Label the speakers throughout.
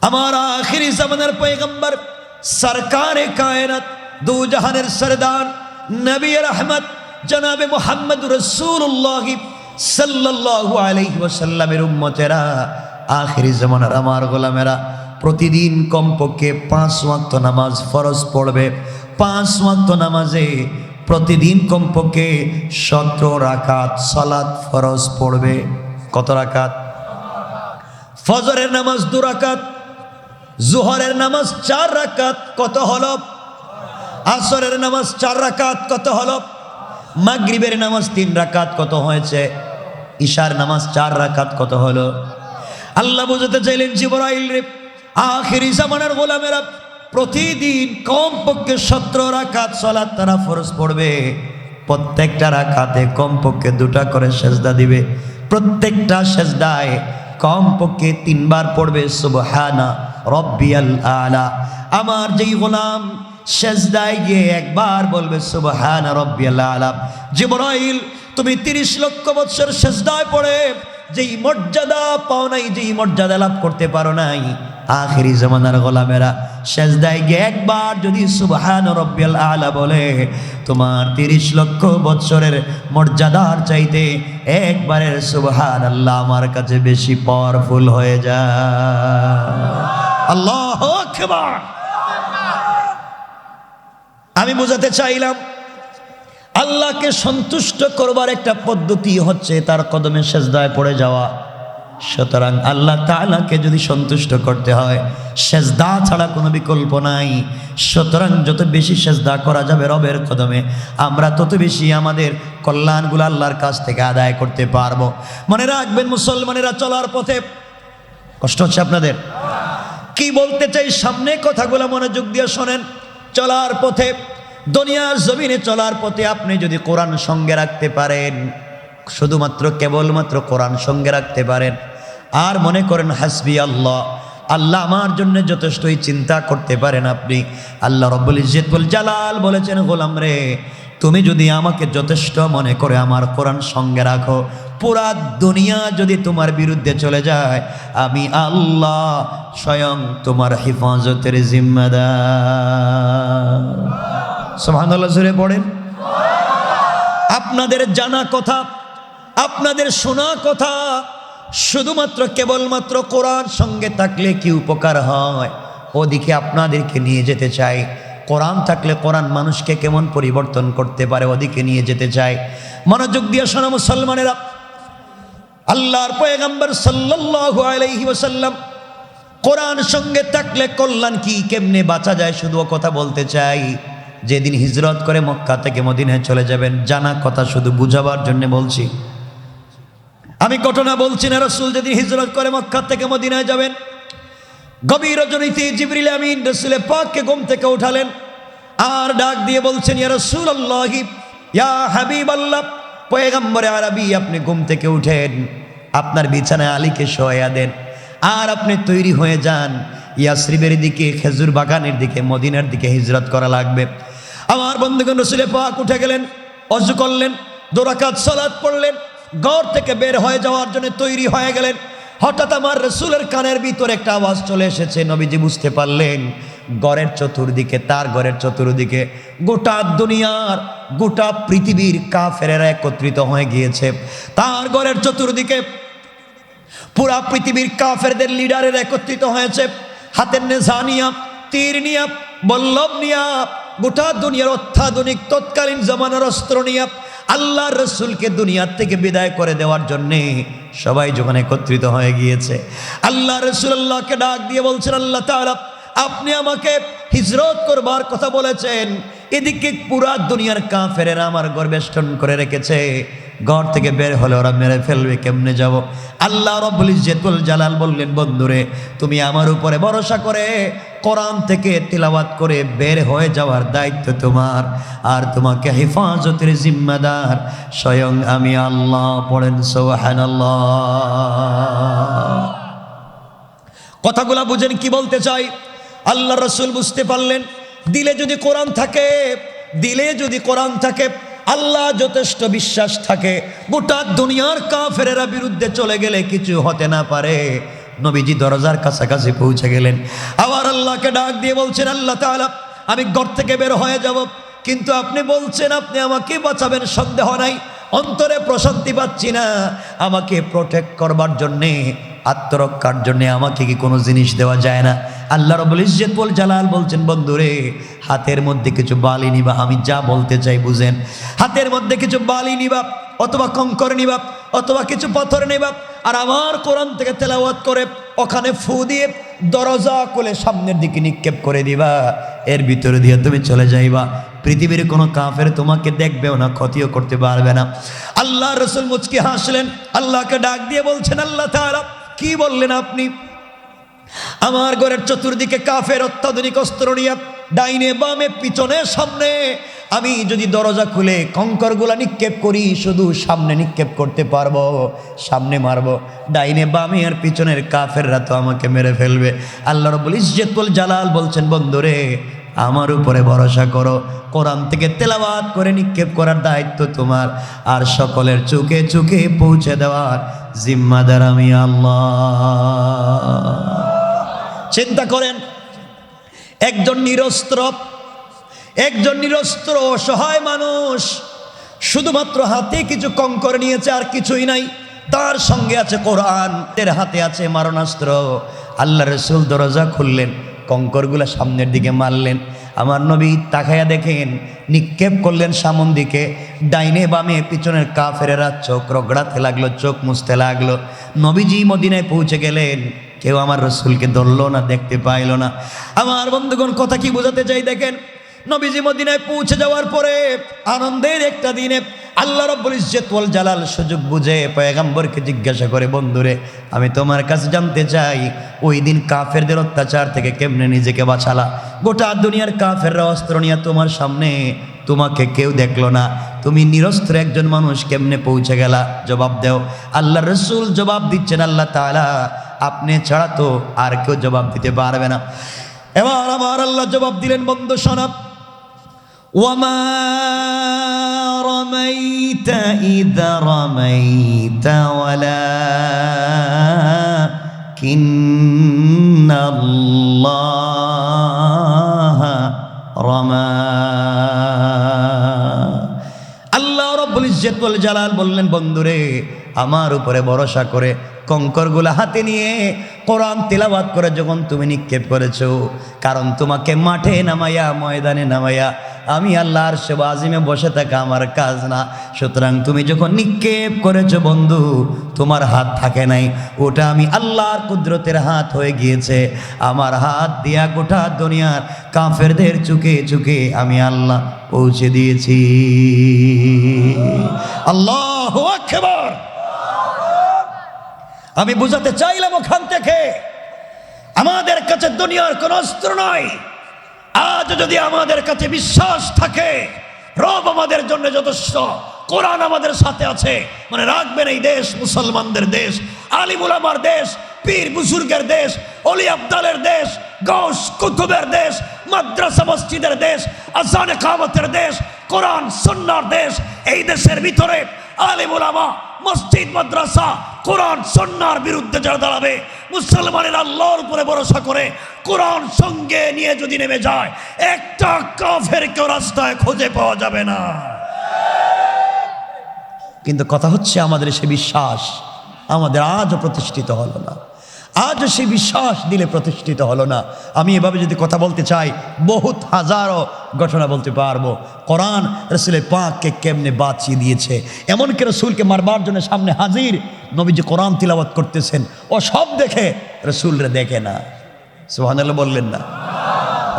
Speaker 1: আমার আখিরি জামানার পয়গম্বর সরকারে কায়নাত দু জাহানের সরদার নবী রহমত জনাবে মুহাম্মদ রাসূলুল্লাহ সাল্লাল্লাহু আলাইহি ওয়াসাল্লামের উম্মতেরা, আখিরি জামানার আমার গোলামেরা প্রতিদিন কমপক্ষে 5 ওয়াক্ত নামাজ ফরজ পড়বে। 5 ওয়াক্ত নামাজে প্রতিদিন কমপক্ষে 17 রাকাত সালাত ফরজ পড়বে। কত রাকাত? ফজরের নামাজ 2 রাকাত, জোহরের নামাজ 4 রাকাত, কত হলো? আসরের নামাজ 4 রাকাত, কত হলো? মাগরিবের নামাজ 3 রাকাত, কত হয়েছে? ইশার নামাজ 4 রাকাত, কত হলো? আল্লাহ বুঝাতে চাইলেন জিবরাইল রে, আখিরি জামানার গোলামেরা প্রতিদিন কমপক্ষে 17 রাকাত সালাত তারা ফরজ পড়বে। প্রত্যেকটা রাকাতে কমপক্ষে 2টা করে সেজদা দিবে। প্রত্যেকটা সেজদায় কমপক্ষে 3 বার পড়বে সুবহানা রব্বিয়াল আলা। আমার যেই গোলাম সেজদায় গিয়ে একবার বলবে সুবহানা রব্বিয়াল আলা, জিবরাইল তুমি 30 লক্ষ বছর সেজদায় পড়ে যেই মর্যাদা পাও নাই, যেই মর্যাদা লাভ করতে পারো নাই, আখিরি জামানার গোলামেরা সেজদায় গিয়ে একবার যদি সুবহান রব্বিয়াল আলা বলে, তোমার 30 লক্ষ বছরের মর্যাদার চাইতে একবারের সুবহানাল্লাহ আমার কাছে বেশি পাওয়ারফুল হয়ে যায়। আল্লাহু আকবার। আমি বোঝাতে চাইলাম আল্লাহকে সন্তুষ্ট করবার একটা পদ্ধতি হচ্ছে তার কদমে সেজদায় পড়ে যাওয়া। সুতরাং আল্লাহ তাআলাকে যদি সন্তুষ্ট করতে হয় সেজদা ছাড়া কোনো বিকল্প নাই। সুতরাং যত বেশি সেজদা করা যাবে রবের কদমে, আমরা তত বেশি আমাদের কল্যাণগুলো আল্লাহর কাছ থেকে আদায় করতে পারবো। মনে রাখবেন মুসলমানেরা, চলার পথে কষ্ট হচ্ছে আপনাদের? কি বলতে চাই সামনে কথাগুলো মনোযোগ দিয়ে শোনেন। চলার পথে, দুনিয়ার জমিনে চলার পথে আপনি যদি কোরআন সঙ্গে রাখতে পারেন, শুধুমাত্র কেবলমাত্র কোরআন সঙ্গে রাখতে পারেন, আর মনে করেন হাসবি আল্লাহ, আল্লাহ আমার জন্য যথেষ্টই চিন্তা করতে পারেন আপনি, আল্লাহ রব্বুল ইজ্জতুল জালাল বলেছেন, গোলাম রে তুমি যদি আমাকে যথেষ্ট মনে করে আমার কোরআন সঙ্গে রাখো, পুরা দুনিয়া যদি তোমার বিরুদ্ধে চলে যায়, আমি আল্লাহ স্বয়ং তোমার হেফাজতের জিম্মাদার। সুবহানাল্লাহ জোরে পড়েন। আপনাদের জানা কথা, আপনাদের শোনা কথা, শুধুমাত্র কেবলমাত্র কোরআন সঙ্গে থাকলে কি উপকার হয় ওদিকে আপনাদেরকে নিয়ে যেতে চাই। কোরআন থাকলে কোরআন মানুষকে কেমন পরিবর্তন করতে পারে ওদিকে নিয়ে যেতে চাই। মনোযোগ দিয়ে শোনা মুসলমানেরা, আল্লাহর পয়গম্বর সাল্লাল্লাহু আলাইহি ওয়াসাল্লাম কোরআন সঙ্গে থাকলে কল্যাণ কি, কেমনে বাঁচা যায় শুধু কথা বলতে চাই। যেদিন হিজরত করে মক্কা থেকে মদিনায় চলে যাবেন, জানা কথা শুধু বুঝাবার জন্য বলছি, আমি ঘটনা বলছি না। রাসূল যেদিন হিজরত করে মক্কা থেকে মদিনায় যাবেন, গভীর রজনীতে জিবরিল আমিন রাসূল পাককে ঘুম থেকে উঠালেন আর ডাক দিয়ে বলছেন, ইয়া রাসূলুল্লাহ, ইয়া হাবিবাল্লাহ, পয়গম্বরে আরবি আপনি ঘুম থেকে উঠেন, আপনার বিছানায় আলীকে শোয়া দেন, আর আপনি তৈরি হয়ে যান, ইয়াসরিবের দিকে, খেজুর বাগানের দিকে, মদিনার দিকে হিজরত করা লাগবে। আমার বন্ধুগণ, রাসূল পাক উঠে গেলেন, ওযু করলেন, 2 রাকাত সালাত পড়লেন, ঘর থেকে বের হয়ে যাওয়ার জন্য তৈরি হয়ে গেলেন। হঠাৎ আমার রাসূলের কানের ভিতরে একটা আওয়াজ চলে এসেছে। নবীজি বুঝতে পারলেন ঘরের চতুর্দিকে, তার ঘরের চতুর্দিকে গোটা দুনিয়ার, গোটা পৃথিবীর কাফেরেরা একত্রিত হয়ে গিয়েছে। তার ঘরের চতুর্দিকে পুরা পৃথিবীর কাফেরদের লিডারের একত্রিত হয়েছে, হাতের নেজা নিয়া, তীর নিয়া, বল্লভ নিয়া, গোটা দুনিয়ার অত্যাধুনিক তৎকালীন জামানার অস্ত্র নিয়া আল্লাহ রসুলকে দুনিয়ার থেকে বিদায় করে দেওয়ার জন্যে সবাই যখন একত্রিত হয়ে গিয়েছে, আল্লাহ রসুল আল্লাহকে ডাক দিয়ে বলছেন, আল্লাহ তাআলা আপনি আমাকে হিজরত করবার কথা বলেছেন, এদিকে পুরা দুনিয়ার কাফেরেরা আমার ঘর বেষ্টন করে রেখেছে, ঘর থেকে বের হলে ওরা মেরে ফেলবে, কেমনে যাব? আল্লাহ রব্বুল ইজ্জতুল জালাল বললেন, বন্ধুরে তুমি আমার উপরে ভরসা করে কোরআন থেকে তিলাওয়াত করে বের হয়ে যাওয়ার দায়িত্ব তোমার, আর তোমাকে হেফাজতের জিম্মাদার স্বয়ং আমি আল্লাহ। পড়েন সুবহানাল্লাহ। কথাগুলা বুঝেন কি বলতে চাই। আল্লাহ রসুল বুঝতে পারলেন দিলে যদি কোরআন থাকে, দিলে যদি কোরআন থাকে, আল্লাহ যথেষ্ট বিশ্বাস থাকে, গোটা দুনিয়ার কাফেরেরা বিরুদ্ধে চলে গেলে কিছু হতে না পারে, নবীজি দরজার কাছাকাছি পৌঁছে গেলেন। আবার আল্লাহকে ডাক দিয়ে বলছেন, আল্লাহ তাআলা আমি ঘর থেকে বের হয়ে যাব, কিন্তু আপনি বলছেন আপনি আমাকে বাঁচাবেন, সন্দেহ নাই, অন্তরে প্রশান্তি পাচ্ছি না। আমাকে প্রোটেক্ট করবার জন্যে, আত্মরক্ষার জন্যে আমাকে কি কোনো জিনিস দেওয়া যায় না? আল্লাহ রাব্বুল ইজ্জত ওয়াল জালাল বলছেন, বন্ধুরে হাতের মধ্যে কিছু বালি নিবা। আমি যা বলতে চাই বুঝেন। হাতের মধ্যে কিছু বালি নিবা, অথবা কঙ্কর নিবা, অথবা কিছু পাথর নিবা, আর আমার কোরআন থেকে তেলাওয়াত করে ওখানে ফু দিয়ে দরজা খুলে সামনের দিকে নিক্ষেপ করে দিবা। এর ভিতরে দিয়ে তুমি চলে যাইবা। পৃথিবীর কোনো কাফের তোমাকে দেখবেও না, ক্ষতিও করতে পারবে না। আল্লাহ রাসূল মুচকি হাসলেন, আল্লাহকে ডাক দিয়ে বলছেন, আল্লাহ তাআলা কি বললেন আপনি? আমার ঘরের চতুর্দিকে কাফের অত্যাধুনিক অস্ত্র নিয়ে ডাইনে বামে পিছনে সামনে, আমি যদি দরজা খুলে কঙ্করগুলা নিক্ষেপ করি, শুধু সামনে নিক্ষেপ করতে পারবো, সামনে মারবো, ডাইনে বামে আর পিছনের কাফেররা তো আমাকে মেরে ফেলবে। আল্লাহ রাব্বুল ইজ্জত ওয়াল জালাল বলছেন, বন্ধুরে আমার উপরে ভরসা করো, কোরআন থেকে তেলাওয়াত করে নিক্ষেপ করার দায়িত্ব তোমার, আর সকলের চোখে চোখে পৌঁছে দেওয়ার জিম্মাদার আমি আল্লাহ। চিন্তা করেন, একজন নিরস্ত্র অসহায় মানুষ, শুধুমাত্র হাতে কিছু কঙ্কর নিয়েছে, আর কিছুই নাই। তার সঙ্গে আছে কোরআন, এর হাতে আছে মারণাস্ত্র। আল্লাহ রাসূল দরজা খুললেন, কঙ্করগুলা সামনের দিকে মারলেন। আমার নবী তাকায়া দেখেন, নিক্ষেপ করলেন সামন দিকে, ডাইনে বামে পিছনের কাফেরেরা চোখ রগড়াতে লাগলো, চোখ মুছতে লাগলো। নবীজি মদিনায় পৌঁছে গেলেন, কেউ আমার রসুলকে ধরলো না, দেখতে পাইল না। আমার বন্ধুগণ কথা কি বোঝাতে চাই দেখেন, নবীজি মদিনায় পৌঁছে যাওয়ার পরে আনন্দের একটা দিনে আল্লাহ রাব্বুল ইজ্জত ওয়াল জালাল সুযোগ বুঝে পয়গম্বরকে জিজ্ঞাসা করে, বন্ধুরে আমি তোমার কাছে জানতে চাই, ওই দিন কাফেরদের অত্যাচার থেকে কেমনে নিজেকে বাঁচালা? গোটা দুনিয়ার কাফেররা অস্ত্র নিয়ে তোমার সামনে, তোমাকে কেউ দেখলো না, তুমি নিরস্ত্র একজন মানুষ কেমনে পৌঁছে গেলা? জবাব দাও। আল্লাহ রাসূল জবাব দিচ্ছেন, আল্লাহ তাআলা আপনি ছাড়া তো আর কেউ জবাব দিতে পারবে না। এবার আমার আল্লাহ জবাব দিলেন, বন্ধু শোনো, ওয়ামা রামাইতা ইযা রামাইতা ওয়ালাকিন্নাল্লাহা রামা। আল্লাহ রাব্বুল ইজ্জত ওয়াল জালাল বললেন, বন্ধুরে আমার উপরে ভরসা করে কঙ্করগুলা হাতে নিয়ে কোরআন তিলাওয়াত করে যখন তুমি নিক্ষেপ করেছো, কারণ তোমাকে মাঠে নামাইয়া, ময়দানে নামাইয়া আমি আল্লাহর আরশে আজিমে বসে থাকা আমার কাজ না। সুতরাং তুমি যখন নিক্ষেপ করেছো বন্ধু, তোমার হাত থাকে নাই, ওটা আমি আল্লাহর কুদরতের হাত হয়ে গিয়েছে। আমার হাত দিয়া গোটা দুনিয়ার কাফেরদের চুকে চুকে আমি আল্লাহ পৌঁছে দিয়েছি। আল্লাহু আকবার। আমি বুঝাতে চাইলাম ওখান থেকে, আমাদের কাছে দুনিয়ার কোন অস্ত্র নয়। আজ যদি আমাদের কাছে বিশ্বাস থাকে, রব আমাদের জন্য যথেষ্ট, কোরআন আমাদের সাথে আছে, মানে রাখবেন এই দেশ মুসলমানদের দেশ, আলিম উলামার দেশ, পীর বুজুর্গের দেশ, ওলি আব্দালের দেশ, গাউস কুতুবের দেশ, মাদ্রাসা মসজিদের দেশ, আযান ইকামতের দেশ, কোরআন সুন্নাহর দেশ। এই দেশের ভিতরে আলিম উলামা, মসজিদ মাদ্রাসা, কোরআন সুন্নাহর বিরুদ্ধে যারা দাঁড়াবে, মুসলমানের আল্লাহর উপরে ভরসা করে কোরআন সঙ্গে নিয়ে যদি নেমে যায়, একটা কাফের কেউ রাস্তায় খুঁজে পাওয়া যাবে না। কিন্তু কথা হচ্ছে, আমাদের সে বিশ্বাস আমাদের আজও প্রতিষ্ঠিত হলো না, আজও সেই বিশ্বাস দিলে প্রতিষ্ঠিত হলো না। আমি এভাবে যদি কথা বলতে চাই, বহুত হাজারো ঘটনা বলতে পারবো। কোরআন রাসূলের পাককে কেমনে বাঁচিয়ে দিয়েছে, এমনকি রাসূলকে মারবার জন্য সামনে হাজির নবীজি কোরআন তিলাওয়াত করতেছেন, ও সব দেখে রাসূলরে দেখে না। সুবহানাল্লাহ বললেন না?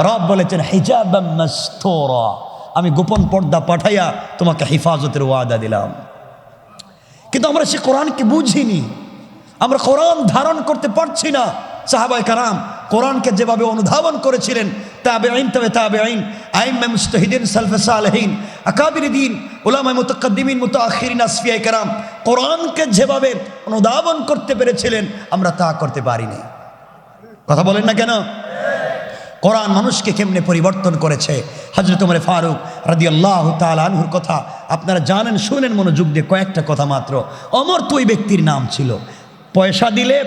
Speaker 1: রব বলেছেন, হিজাবাম মাসতুরা, আমি গোপন পর্দা পাঠাইয়া তোমাকে হেফাজতের ওয়াদা দিলাম। কিন্তু আমরা সে কোরআনকে বুঝিনি, আমরা কোরআন ধারণ করতে পারছি না। সাহাবায়ে কেরাম কোরআনকে যেভাবে অনুধাবন করেছিলেন, তাবেঈন, তবে তাবেঈন, আইম্মা মুজতাহিদিন, সালফে সালেহিন, আকাবির দ্বীন, উলামায়ে মুতাকাদ্দিমিন, মুতাআখিরিন, আসফিয়ায়ে কেরাম কোরআনকে যেভাবে অনুধাবন করতে পেরেছিলেন, আমরা তা করতে পারিনি। কথা বলেন না কেন? কোরআন মানুষকে কেমনে পরিবর্তন করেছে। হযরত ওমর ফারুক রাদিয়াল্লাহু তাআলা আনহুর কথা আপনারা জানেন, শুনেন মনোযোগ দিয়ে, কয়েকটা কথা মাত্র। ওমর তো ওই ব্যক্তির নাম ছিল, পয়সা দিলে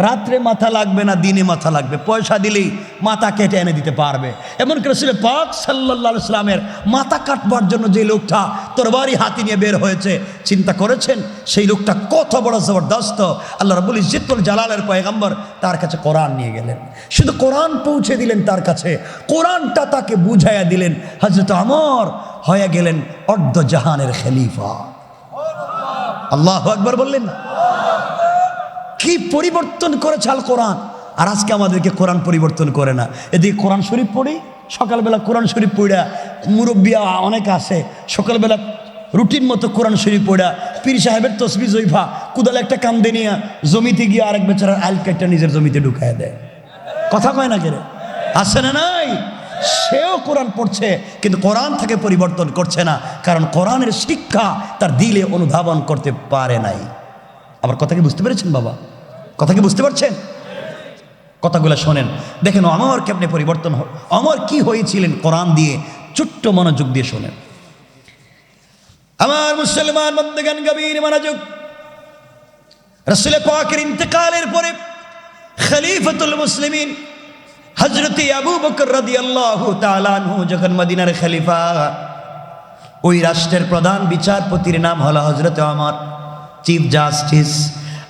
Speaker 1: রাত্রে মাথা লাগবে না, দিনে মাথা লাগবে, পয়সা দিলেই মাথা কেটে এনে দিতে পারবে। এমন করে রাসূল পাক সাল্লাল্লাহু আলাইহি সাল্লামের মাথা কাটবার জন্য যে লোকটা তরবারি হাতে নিয়ে বের হয়েছে, চিন্তা করেছেন সেই লোকটা কত বড় জবরদস্ত। আল্লাহ রাব্বুল ইজ্জতুল জালালের পয়গম্বর তার কাছে কোরআন নিয়ে গেলেন, শুধু কোরআন পৌঁছে দিলেন তার কাছে, কোরআনটা তাকে বুঝাইয়া দিলেন। হযরত ওমর হয়ে গেলেন অর্ধ জাহানের খলিফা। আল্লাহু আকবার বললেন না? কি পরিবর্তন করেছে আল কোরআন। আর আজকে আমাদেরকে কোরআন পরিবর্তন করে না। এদিকে কোরআন শরীফ পড়ি, সকালবেলা কোরআন শরীফ পড়া, মুরব্বিয়া অনেক আছে সকালবেলা রুটিন মতো কোরআন শরীফ পড়া, পীর সাহেবের তসবিহ জৈফা কুদালে একটা কান্দে নিয়ে জমিতে গিয়ে আরেক বেচারার আইল কাটটা নিজের জমিতে ঢুকায় দেয়। কথা কয় না কেরে? আছে না নাই? সেও কোরআন পড়ছে কিন্তু কোরআন থেকে পরিবর্তন করছে না, কারণ কোরআনের শিক্ষা তার দিলে অনুধাবন করতে পারে নাই। আবার কথা কি বুঝতে পেরেছেন বাবা? কথা কি বুঝতে পারছেন? কথাগুলো শোনেন, দেখেন ওমর কেমনে পরিবর্তন হয়, ওমর কি হয়েছিলেন কোরআন দিয়ে, ছোট্ট মনোযোগ দিয়ে শোনেন। আমার মুসলমান বন্ধুগণ গভীর মনোযোগ। রাসূল পাকের ইন্তেকালের পরে খলিফাতুল মুসলিমিন হযরত আবু বকর রাদিয়াল্লাহু তাআলা আনহু যখন মদিনার খলিফা, ওই রাষ্ট্রের প্রধান বিচারপতির নাম হলো হযরত ওমর, চিফ জাস্টিস।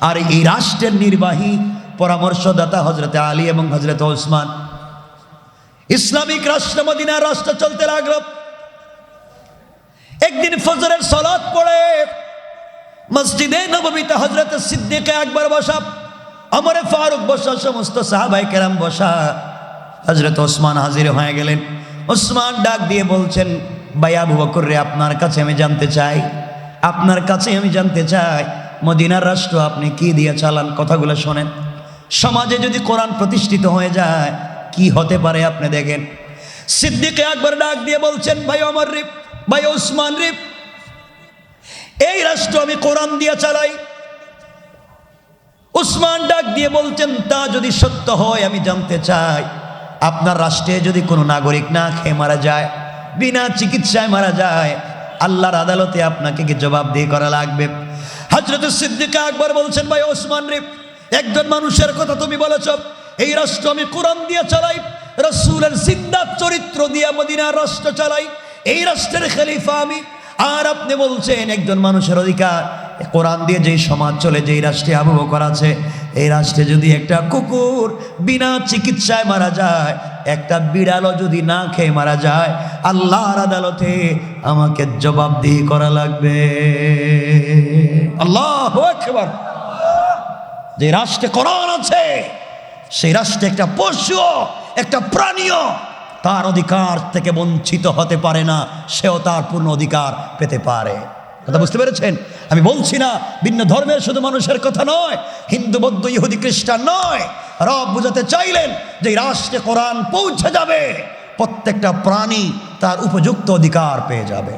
Speaker 1: আর এই রাষ্ট্রের নির্বাহী পরামর্শদাতা হযরত আলী এবং হযরত ওসমান। ইসলামিক রাষ্ট্র মদিনার রাষ্ট্র চলতে লাগলো। একদিন ফজরের সালাত পড়ে মসজিদে নববীতে হযরত সিদ্দিক আকবর বসা, ওমর ফারুক বসা, সমস্ত সাহাবায়ে কেরাম বসা। হযরত ওসমান হাজির হয়ে গেলেন। ওসমান ডাক দিয়ে বলছেন, ভাই আবু বকর রে, আপনার কাছে আমি জানতে চাই, আপনার কাছে আমি জানতে চাই মদিনার রাষ্ট্র আপনি কি দিয়ে চালান। কথাগুলো শোনেন। সমাজে যদি কোরআন প্রতিষ্ঠিত হয়ে যায় কি হতে পারে আপনি দেখেন। সিদ্দিক আকবর ডাক দিয়ে বলছেন, ভাই ওমর রে, ভাই ওসমান রে, এই রাষ্ট্র আমি কোরআন দিয়ে চালাই। ওসমান ডাক দিয়ে বলছেন, তা যদি সত্য হয় আমি জানতে চাই আপনার রাষ্ট্রে যদি কোনো নাগরিক না খেয়ে মারা যায়, বিনা চিকিৎসায় মারা যায়, আল্লাহর আদালতে আপনাকে কি জবাবদিহি করা লাগবে? হযরত সিদ্দিক আকবর বলছেন, ভাই ওসমান রে, একজন মানুষের কথা তুমি বলেছ, এই রাষ্ট্র আমি কোরআন দিয়ে চালাই, রাসূলের জিন্দাত চরিত্র দিয়ে মদিনার রাষ্ট্র চালাই, এই রাষ্ট্রের খলিফা আমি। আর আপনি বলছেন একজন মানুষের অধিকার, কোরআন দিয়ে যেই সমাজ চলে, যেই রাষ্ট্রে আবু বকর আছে, এই রাষ্ট্রে যদি একটা কুকুর বিনা চিকিৎসায় মারা যায়, একটা বিড়ালও যদি না খেয়ে মারা যায়, আল্লাহর আদালতে আমাকে জবাবদিহি করা লাগবে। আল্লাহু আকবার। যে রাষ্ট্রে কোরআন আছে সেই রাষ্ট্রে একটা পশু, একটা প্রাণীও তার অধিকার থেকে বঞ্চিত হতে পারে না, সেও তার পূর্ণ অধিকার পেতে পারে। কথা বুঝতে পেরেছেন? আমি বলছি না ভিন্ন ধর্মের শুধু মানুষের কথা নয়, হিন্দু বৌদ্ধ ইহুদি খ্রিস্টান নয়। রব বুঝাতে চাইলেন যে রাষ্ট্রে কোরআন পৌঁছে যাবে, প্রত্যেকটা প্রাণী তার উপযুক্ত অধিকার পেয়ে যাবে।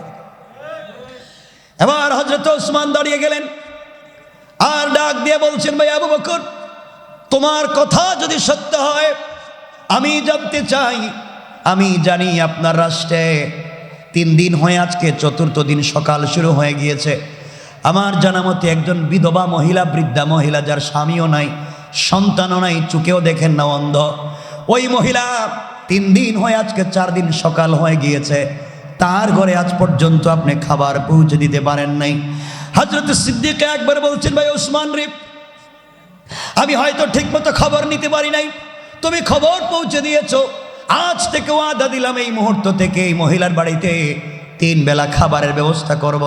Speaker 1: এবার হযরত ওসমান দাঁড়িয়ে গেলেন আর ডাক দিয়ে বলছেন, ভাই আবু বকর, তোমার কথা যদি সত্য হয় আমি জানতে চাই, আমি জানি আপনার রাষ্ট্রে 3 দিন হয়ে আজকে 4র্থ দিন সকাল শুরু হয়ে গিয়েছে। আমার জানা মতে একজন বিধবা মহিলা, বৃদ্ধা মহিলা, যার স্বামীও নাই, সন্তানও নাই, চোখেও দেখেন না, অন্ধ, ওই মহিলা 3 দিন হয়ে আজকে 4 দিন সকাল হয়ে গিয়েছে, তার ঘরে আজ পর্যন্ত আপনি খাবার পৌঁছে দিতে পারেন নাই। হযরত সিদ্দিক আকবর বলছেন, ভাই ওসমান রে, আমি হয়তো ঠিকমতো খবর নিতে পারি নাই, তুমি খবর পৌঁছে দিয়েছো। আজ থেকে ওয়াদা দিলাম এই মুহূর্ত থেকে এই মহিলার বাড়িতে 3 বেলা খাবারের ব্যবস্থা করব।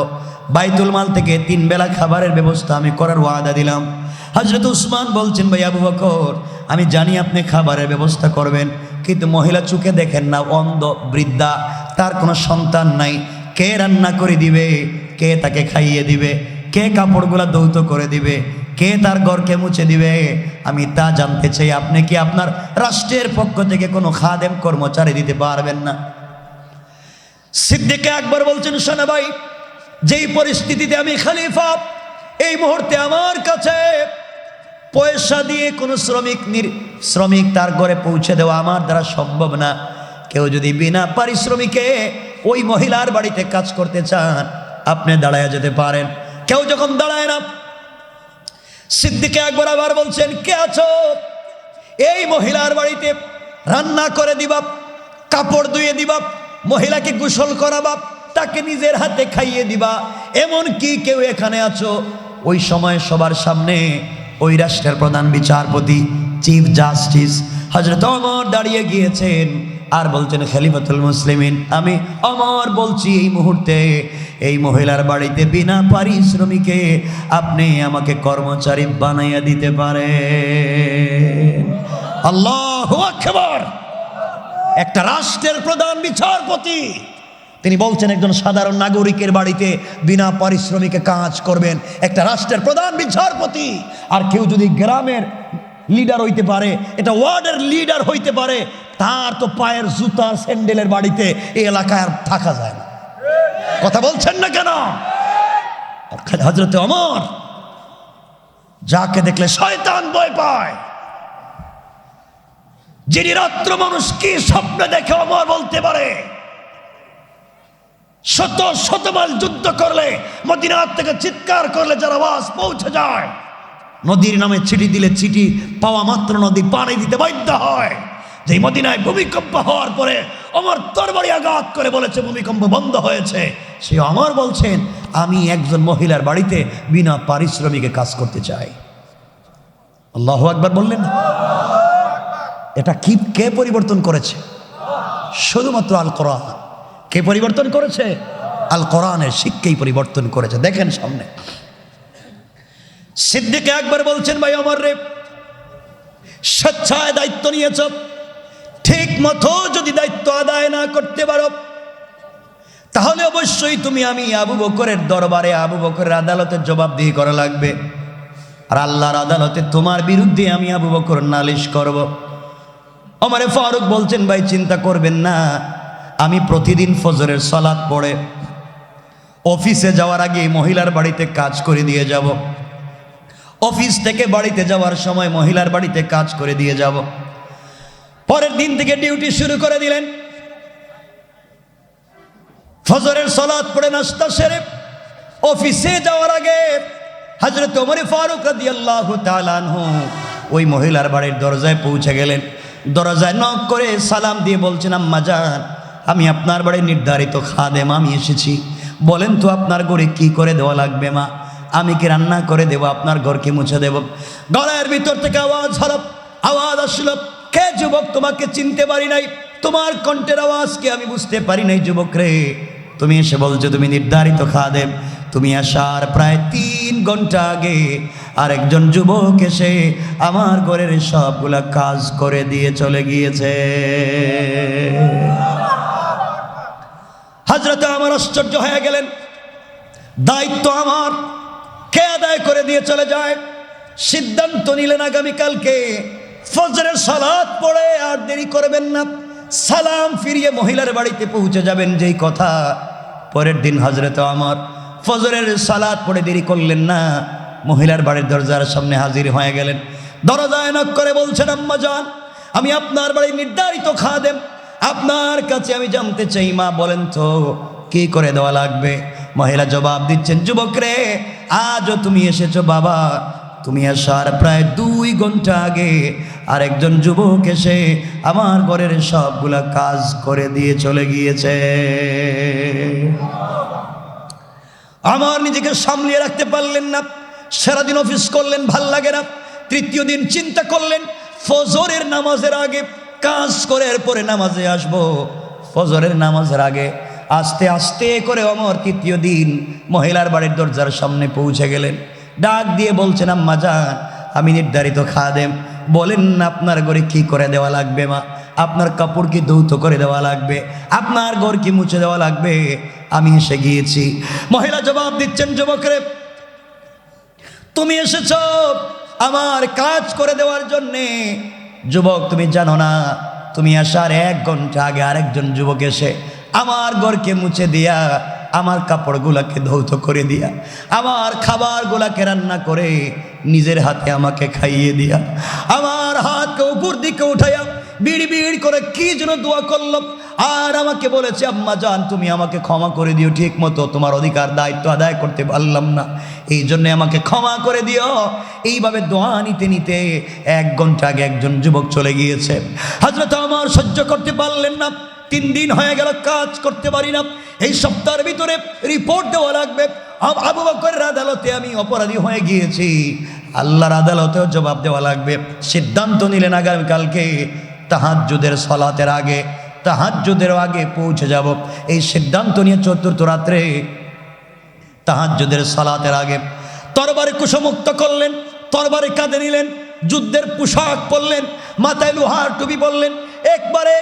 Speaker 1: বাইতুল মাল থেকে 3 বেলা খাবারের ব্যবস্থা আমি করার ওয়াদা দিলাম। হযরত উসমান বলছেন, ভাই আবু বকর, আমি জানি আপনি খাবারের ব্যবস্থা করবেন, কিন্তু মহিলা চোখে দেখেন না, অন্ধ, বৃদ্ধা, তার কোনো সন্তান নাই, কে রান্না করে দিবে, কে তাকে খাইয়ে দিবে, কে কাপড়গুলা ধৌত করে দিবে, কে তার ঘরকে মুছে দিবে, আমি তা জানতে চাই। আপনি কি আপনার রাষ্ট্রের পক্ষ থেকে কোনো খাদেম কর্মচারী দিতে পারবেন না? সিদ্দিক আকবর বলছেন, শোনো ভাই, যেই পরিস্থিতিতে আমি খলিফা, এই মুহূর্তে আমার কাছে পয়সা দিয়ে কোনো শ্রমিক তার ঘরে পৌঁছে দেওয়া আমার দ্বারা সম্ভব না। কেউ যদি বিনা পারিশ্রমিকে ওই মহিলার বাড়িতে কাজ করতে চান, আপনি দাঁড়ায় যেতে পারেন। কেউ যখন দাঁড়ায় না, সিদ্দিকে আকবর আবার বলছেন, কে আছো? এই মহিলার বাড়িতে রান্না করে দিবা, কাপড় ধুয়ে দিবা, মহিলাকে গোসল করাবা, তাকে নিজের হাতে খাইয়ে দিবা, এমন কি কেউ এখানে আছো? ওই সময় সবার সামনে ওই রাষ্ট্রের প্রধান বিচারপতি, চিফ জাস্টিস হযরত ওমর দাঁড়িয়ে গিয়েছেন আর বলছেন, খলিফাতুল মুসলিমিন, আমি ওমর বলছি, এই মুহূর্তে এই মহিলার বাড়িতে বিনা পারিশ্রমিকে আপনি আমাকে কর্মচারী বানাইয়া দিতে পারেন। আল্লাহু আকবার! একটা রাষ্ট্রের প্রধান বিচারপতি তিনি বলছেন একজন সাধারণ নাগরিকের বাড়িতে বিনা পারিশ্রমিকে কাজ করবেন, একটা রাষ্ট্রের প্রধান বিচারপতি। আর কেউ যদি গ্রামের লিডার হইতে পারে, এটা ওয়ার্ডের লিডার হইতে পারে, তার তো পায়ের জুতা স্যান্ডেলের বাড়িতে এই এলাকায় আর থাকা যায় না। কথা বলছেন না কেন? হযরতে ওমর যাকে দেখলে শয়তান ভয় পায়, যিনি রাত্র মানুষ কি স্বপ্ন দেখে ওমর বলতে পারে, শত শত মাইল যুদ্ধ করলে, মদিনা থেকে চিৎকার করলে যার আওয়াজ পৌঁছে যায়, নদীর নামে চিঠি দিলে চিঠি পাওয়া মাত্র নদী পানি দিতে বাধ্য হয়। যে মদিনায় ভূমিকম্প হওয়ার পরে ওমর তরবারি আঘাত করে বলেছে ভূমিকম্প বন্ধ হয়েছে, সে ওমর বলছেন, আমি একজন মহিলার বাড়িতে বিনা পারিশ্রমিকে কাজ করতে চাই। আল্লাহু আকবার বললেন। এটা কি কে পরিবর্তন করেছে? শুধুমাত্র আল কোরআন। কে পরিবর্তন করেছে? আল কোরআনের শিক্ষাই পরিবর্তন করেছে। দেখেন সামনে সিদ্দিকে আকবর বলছেন, ভাই ওমর রে, স্বেচ্ছায় দায়িত্ব নিয়েছ, ঠিক মতো যদি দায়িত্ব আদায় না করতে পারো তাহলে অবশ্যই তুমি আমি আবু বকরের দরবারে, আবু বকরের আদালতে জবাবদিহি করা লাগবে। আর আল্লাহর আদালতে তোমার বিরুদ্ধে আমি আবু বকর নালিশ করব। ওমর ফারুক বলছেন, ভাই চিন্তা করবেন না, আমি প্রতিদিন ফজরের সালাত পড়ে অফিসে যাওয়ার আগে মহিলার বাড়িতে কাজ করে দিয়ে যাব, অফিস থেকে বাড়িতে যাওয়ার সময় মহিলার বাড়িতে কাজ করে দিয়ে যাব। পরের দিন থেকে ডিউটি শুরু করে দিলেন। ফজরের সালাত পড়ে নাস্তা সেরে অফিসে যাওয়ার আগে হযরত ওমর ফারুক রাদিয়াল্লাহু তাআলা আনহু ওই মহিলার বাড়ির দরজায় পৌঁছে গেলেন। দরজায় নক করে সালাম দিয়ে বলছেন, আম্মা জান, আমি আপনার বাড়ির নির্ধারিত খাদেম, আমি এসেছি, বলেন তো আপনার ঘরে কি করে দেওয়া লাগবে মা? আমি কি রান্না করে দেব? আপনার ঘরকে মুছে দেব? গলার ভিতর থেকে আওয়াজ হলো, আওয়াজ আসলো, কে যুবক? তোমাকে চিনতে পারি নাই, তোমার কণ্ঠের আওয়াজকে আমি বুঝতে পারি নাই যুবক রে। তুমি এসে বলছো তুমি নির্ধারিত খাদেম। তুমি আসার প্রায় 3 ঘন্টা আগে আরেকজন যুবক এসে আমার ঘরের সবগুলা কাজ করে দিয়ে চলে গিয়েছে। হযরত আমার আশ্চর্য হয়ে গেলেন, দায়িত্ব আমার, কে আদায় করে দিয়ে চলে যায়? সিদ্ধান্ত নিলেন আগামীকালকে ফজরের সালাত পড়ে আর দেরি করবেন না, সালাম ফিরিয়ে মহিলার বাড়িতে পৌঁছে যাবেন। যেই কথা পরের দিন হযরত আমার ফজরের সালাত পড়ে দেরি করলেন না, মহিলার বাড়ির দরজার সামনে হাজির হয়ে গেলেন। দরজায় নক করে বলছেন, আম্মা জান, আমি আপনার বাড়ির নির্ধারিত খাদেম, আপনার কাছে আমি জানতে চাই মা, বলেন তো কি করে দেওয়া লাগবে? মহিলা জবাব দিচ্ছেন, যুবক রে, আজও তুমি এসেছো বাবা, তুমি আসার প্রায় 2 ঘন্টা আগে আরেকজন যুবক এসে আমার ঘরের সবগুলা কাজ করে দিয়ে চলে গিয়েছে। আমার নিজেকে সামলিয়ে রাখতে পারলেন না, সারাদিন অফিস করলেন, ভাল লাগে না। তৃতীয় দিন চিন্তা করলেন, ফজরের নামাজের আগে কাজ করে এরপরে নামাজে আসবো। ফজরের নামাজের আগে আস্তে আস্তে করে ওমর তৃতীয় দিন মহিলার বাড়ির দরজার সামনে পৌঁছে গেলেন। ডাক দিয়ে বলছেন, আম্মা জান, আমি নির্ধারিত খাদেম, বলেন না আপনার ঘরে কি করে দেওয়া লাগবে মা? আপনার কাপড় কি ধৌত করে দেওয়া লাগবে? আপনার ঘর কি মুছে দেওয়া লাগবে? আমি এসে গিয়েছি। মহিলা জবাব দিচ্ছেন, যুবক রে, তুমি এসেছ আমার কাজ করে দেওয়ার জন্যে। যুবক, তুমি জানো না, তুমি আসার 1 ঘন্টা আগে আরেকজন যুবক এসে আমার ঘরকে মুছে দিয়া, আমার কাপড়গুলাকে ধৌত করে দিয়া, আমার খাবারগুলাকে রান্না করে নিজের হাতে আমাকে খাইয়ে দিয়া, আমার হাতকে উপর দিকে উঠাইয়া বিড় বিড় করে কি যেন দোয়া করলো, আর আমাকে বলেছে আম্মা জান তুমি আমাকে ক্ষমা করে দিও, ঠিক মতো তোমার অধিকার দায়িত্ব আদায় করতে পারলাম না, এই জন্য আমাকে ক্ষমা করে দিও। এইভাবে দোয়া নিতে নিতে 1 ঘন্টা আগে একজন যুবক চলে গিয়েছে। হযরত ওমর সহ্য করতে পারলেন না, 3 দিন হয়ে গেল কাজ করতে পারি না, এই সপ্তাহের ভিতরে রিপোর্ট দেওয়া লাগবে, আবু বকরের আদালতে আমি অপরাধী হয়ে গিয়েছি, আল্লাহর আদালতেও জবাব দেওয়া লাগবে। সিদ্ধান্ত নিলেন আগামীকালকে তাহাজ্জুদের সালাতের আগে, তাহাজ্জুদের আগে পৌঁছে যাব। এই সিদ্ধান্ত নিয়ে 4র্থ রাত্রে তাহাজ্জুদের সালাতের আগে তরবারি কুশমুক্ত করলেন, তরবারি কাঁধে নিলেন, যুদ্ধের পোশাক পরলেন, মাথায় লোহার টুপি পরলেন, একবারে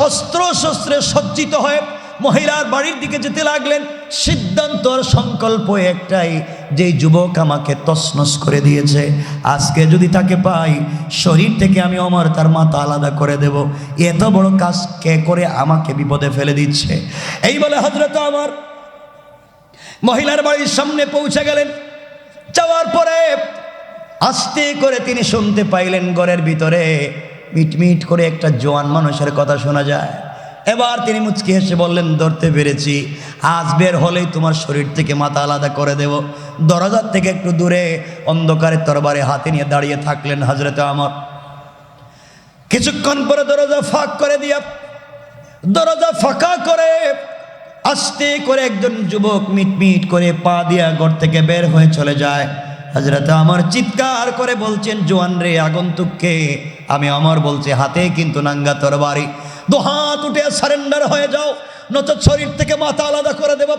Speaker 1: অস্ত্র শস্ত্রে সজ্জিত হয়ে মহিলার বাড়ির দিকে যেতে লাগলেন। সিদ্ধান্ত আর সংকল্প একটাই, যেই যুবক আমাকে তছনছ করে দিয়েছে, আজকে যদি তাকে পাই শরীর থেকে আমি ওমর তার মাথা আলাদা করে দেব। এত বড় কাজ কে করে আমাকে বিপদে ফেলে দিচ্ছে। এই বলে হযরত ওমর মহিলার বাড়ির সামনে পৌঁছে গেলেন। যাওয়ার পরে আস্তে করে তিনি শুনতে পাইলেন ঘরের ভিতরে মিটমিট করে একটা জোয়ান মানুষের কথা শোনা যায়। এবার তিনি মুচকি হেসে বললেন, ধরতে পেরেছি, আজ বের হলেই তোমার শরীর থেকে মাথা আলাদা করে দেব। দরজার থেকে একটু দূরে অন্ধকারে তরবারি হাতে নিয়ে দাঁড়িয়ে থাকলেন হযরত ওমর। কিছুক্ষণ পরে দরজা ফাঁকা করে আস্তে করে একজন যুবক মিটমিট করে পা দিয়া ঘর থেকে বের হয়ে চলে যায়। হযরত ওমর চিৎকার করে বলছেন, জোয়ান রে, আগন্তুককে? আমি ওমর বলছি, হাতে কিন্তু নাঙ্গা তরবারি, 2 হাত উঠে সারেন্ডার হয়ে যাও, নচেৎ শরীর থেকে মাথা আলাদা করে দেব,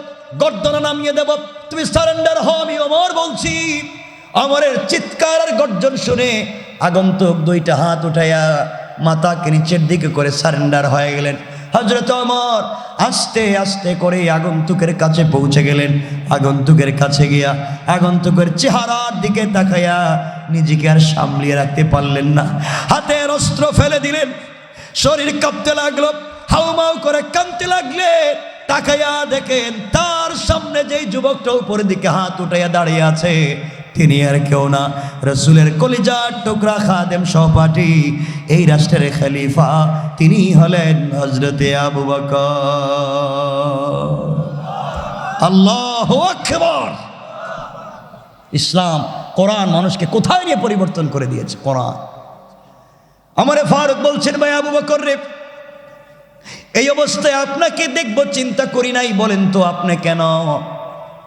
Speaker 1: গর্দনা নামিয়ে দেব, তুমি সারেন্ডার হও, আমি ওমর বলছি। ওমরের চিৎকার আর গর্জন শুনে আগন্তুক 2টা হাত উঠাইয়া মাথাকে নিচের দিকে করে সারেন্ডার হয়ে গেলেন। হযরত ওমর আস্তে আস্তে করে আগন্তুকের কাছে পৌঁছে গেলেন। আগন্তুকের কাছে গিয়া আগন্তুকের চেহারার দিকে তাকাইয়া নিজেকে আর সামলিয়ে রাখতে পারলেন না, হাতের অস্ত্র ফেলে দিলেন। শরীর কাঁপতে লাগলো, হাউমাউ করে কাঁদতে লাগলেন। তাকাইয়া দেখেন তার সামনে যেই যুবকটা উপরের দিকে হাত উঠাইয়া দাঁড়িয়ে আছে, তিনি আর কেউ না, রাসূলের কলিজার টুকরা খাদেম সহপাঠী, এই রাষ্ট্রের খলিফা, তিনি হলেন হযরতে আবু বকর। আল্লাহু আকবার। ইসলাম, কোরআন মানুষকে কোথায় নিয়ে পরিবর্তন করে দিয়েছে। কোরআন। আমারে ফারুক বলছেন, ভাই আবু বকর রে, এই অবস্থায় আপনাকে দেখবো চিন্তা করি নাই, বলেন তো আপনি কেন?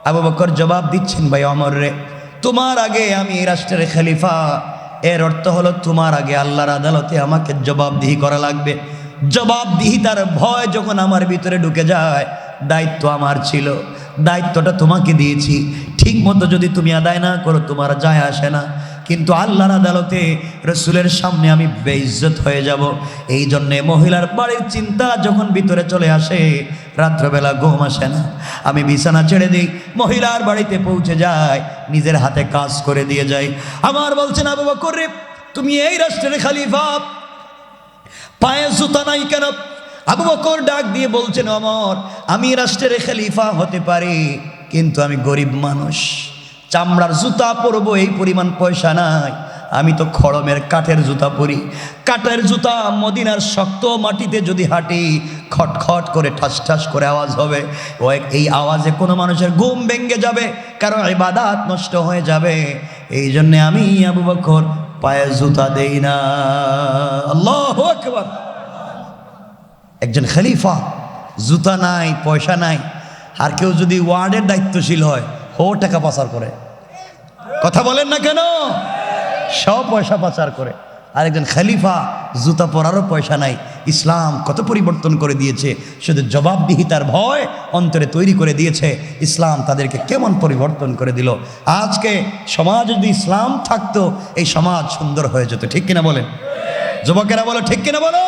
Speaker 1: আবু বকর জবাব দিচ্ছেন, ভাই ওমর রে, তোমার আগে আমি এই রাষ্ট্রের খলিফা, এর অর্থ হলো তোমার আগে আল্লাহর আদালতে আমাকে জবাবদিহি করা লাগবে। জবাবদিহিতার ভয় যখন আমার ভিতরে ঢুকে যায়, দায়িত্ব আমার ছিল, দায়িত্বটা তোমাকে দিয়েছি, ঠিক মতো যদি তুমি আদায় না করো তোমার যায় আসে না, কিন্তু আল্লাহর আদালতে রাসূলের সামনে আমি বেইজ্জত হয়ে যাব। এই জন্যে মহিলার বাড়ির চিন্তা যখন ভিতরে চলে আসে, রাত্রবেলা ঘুম আসে না, আমি বিছানা ছেড়ে দিই, মহিলার বাড়িতে পৌঁছে যাই, নিজের হাতে কাজ করে দিয়ে যাই। আমার বলছেন, আবু বকর রে, তুমি এই রাষ্ট্রের খলিফা, পায়ে জুতা নাই কেন? আবু বকর ডাক দিয়ে বলছেন, ওমর, আমি রাষ্ট্রের খলিফা হতে পারি, কিন্তু আমি গরিব মানুষ, চামড়ার জুতা পরবো এই পরিমাণ পয়সা নাই, আমি তো খড়মের কাঠের জুতা পরি। কাঠের জুতা মদিনার শক্ত মাটিতে যদি হাঁটি, খটখট করে ঠাস ঠাস করে আওয়াজ হবে, এই আওয়াজে কোনো মানুষের ঘুম ভেঙে যাবে, কারণ ইবাদত নষ্ট হয়ে যাবে। এই জন্যে আমি আবু বকর পায়ে জুতা দেই না। আল্লাহু আকবার। একজন খলিফা, জুতা নাই, পয়সা নাই, আর কেউ যদি ওয়ার্ডের দায়িত্বশীল হয়, টাকা পাচার করে, কথা বলেন না কেন? সব পয়সা পাচার করে। আর একজন খলিফা, জুতা পরারও পয়সা নাই। ইসলাম কত পরিবর্তন করে দিয়েছে, শুধু জবাবদিহিতার ভয় অন্তরে তৈরি করে দিয়েছে। ইসলাম তাদেরকে কেমন পরিবর্তন করে দিল। আজকে সমাজ যদি ইসলাম থাকতো, এই সমাজ সুন্দর হয়ে যেত, ঠিক কিনা বলেন? যুবকেরা বলো, ঠিক কিনা বলো?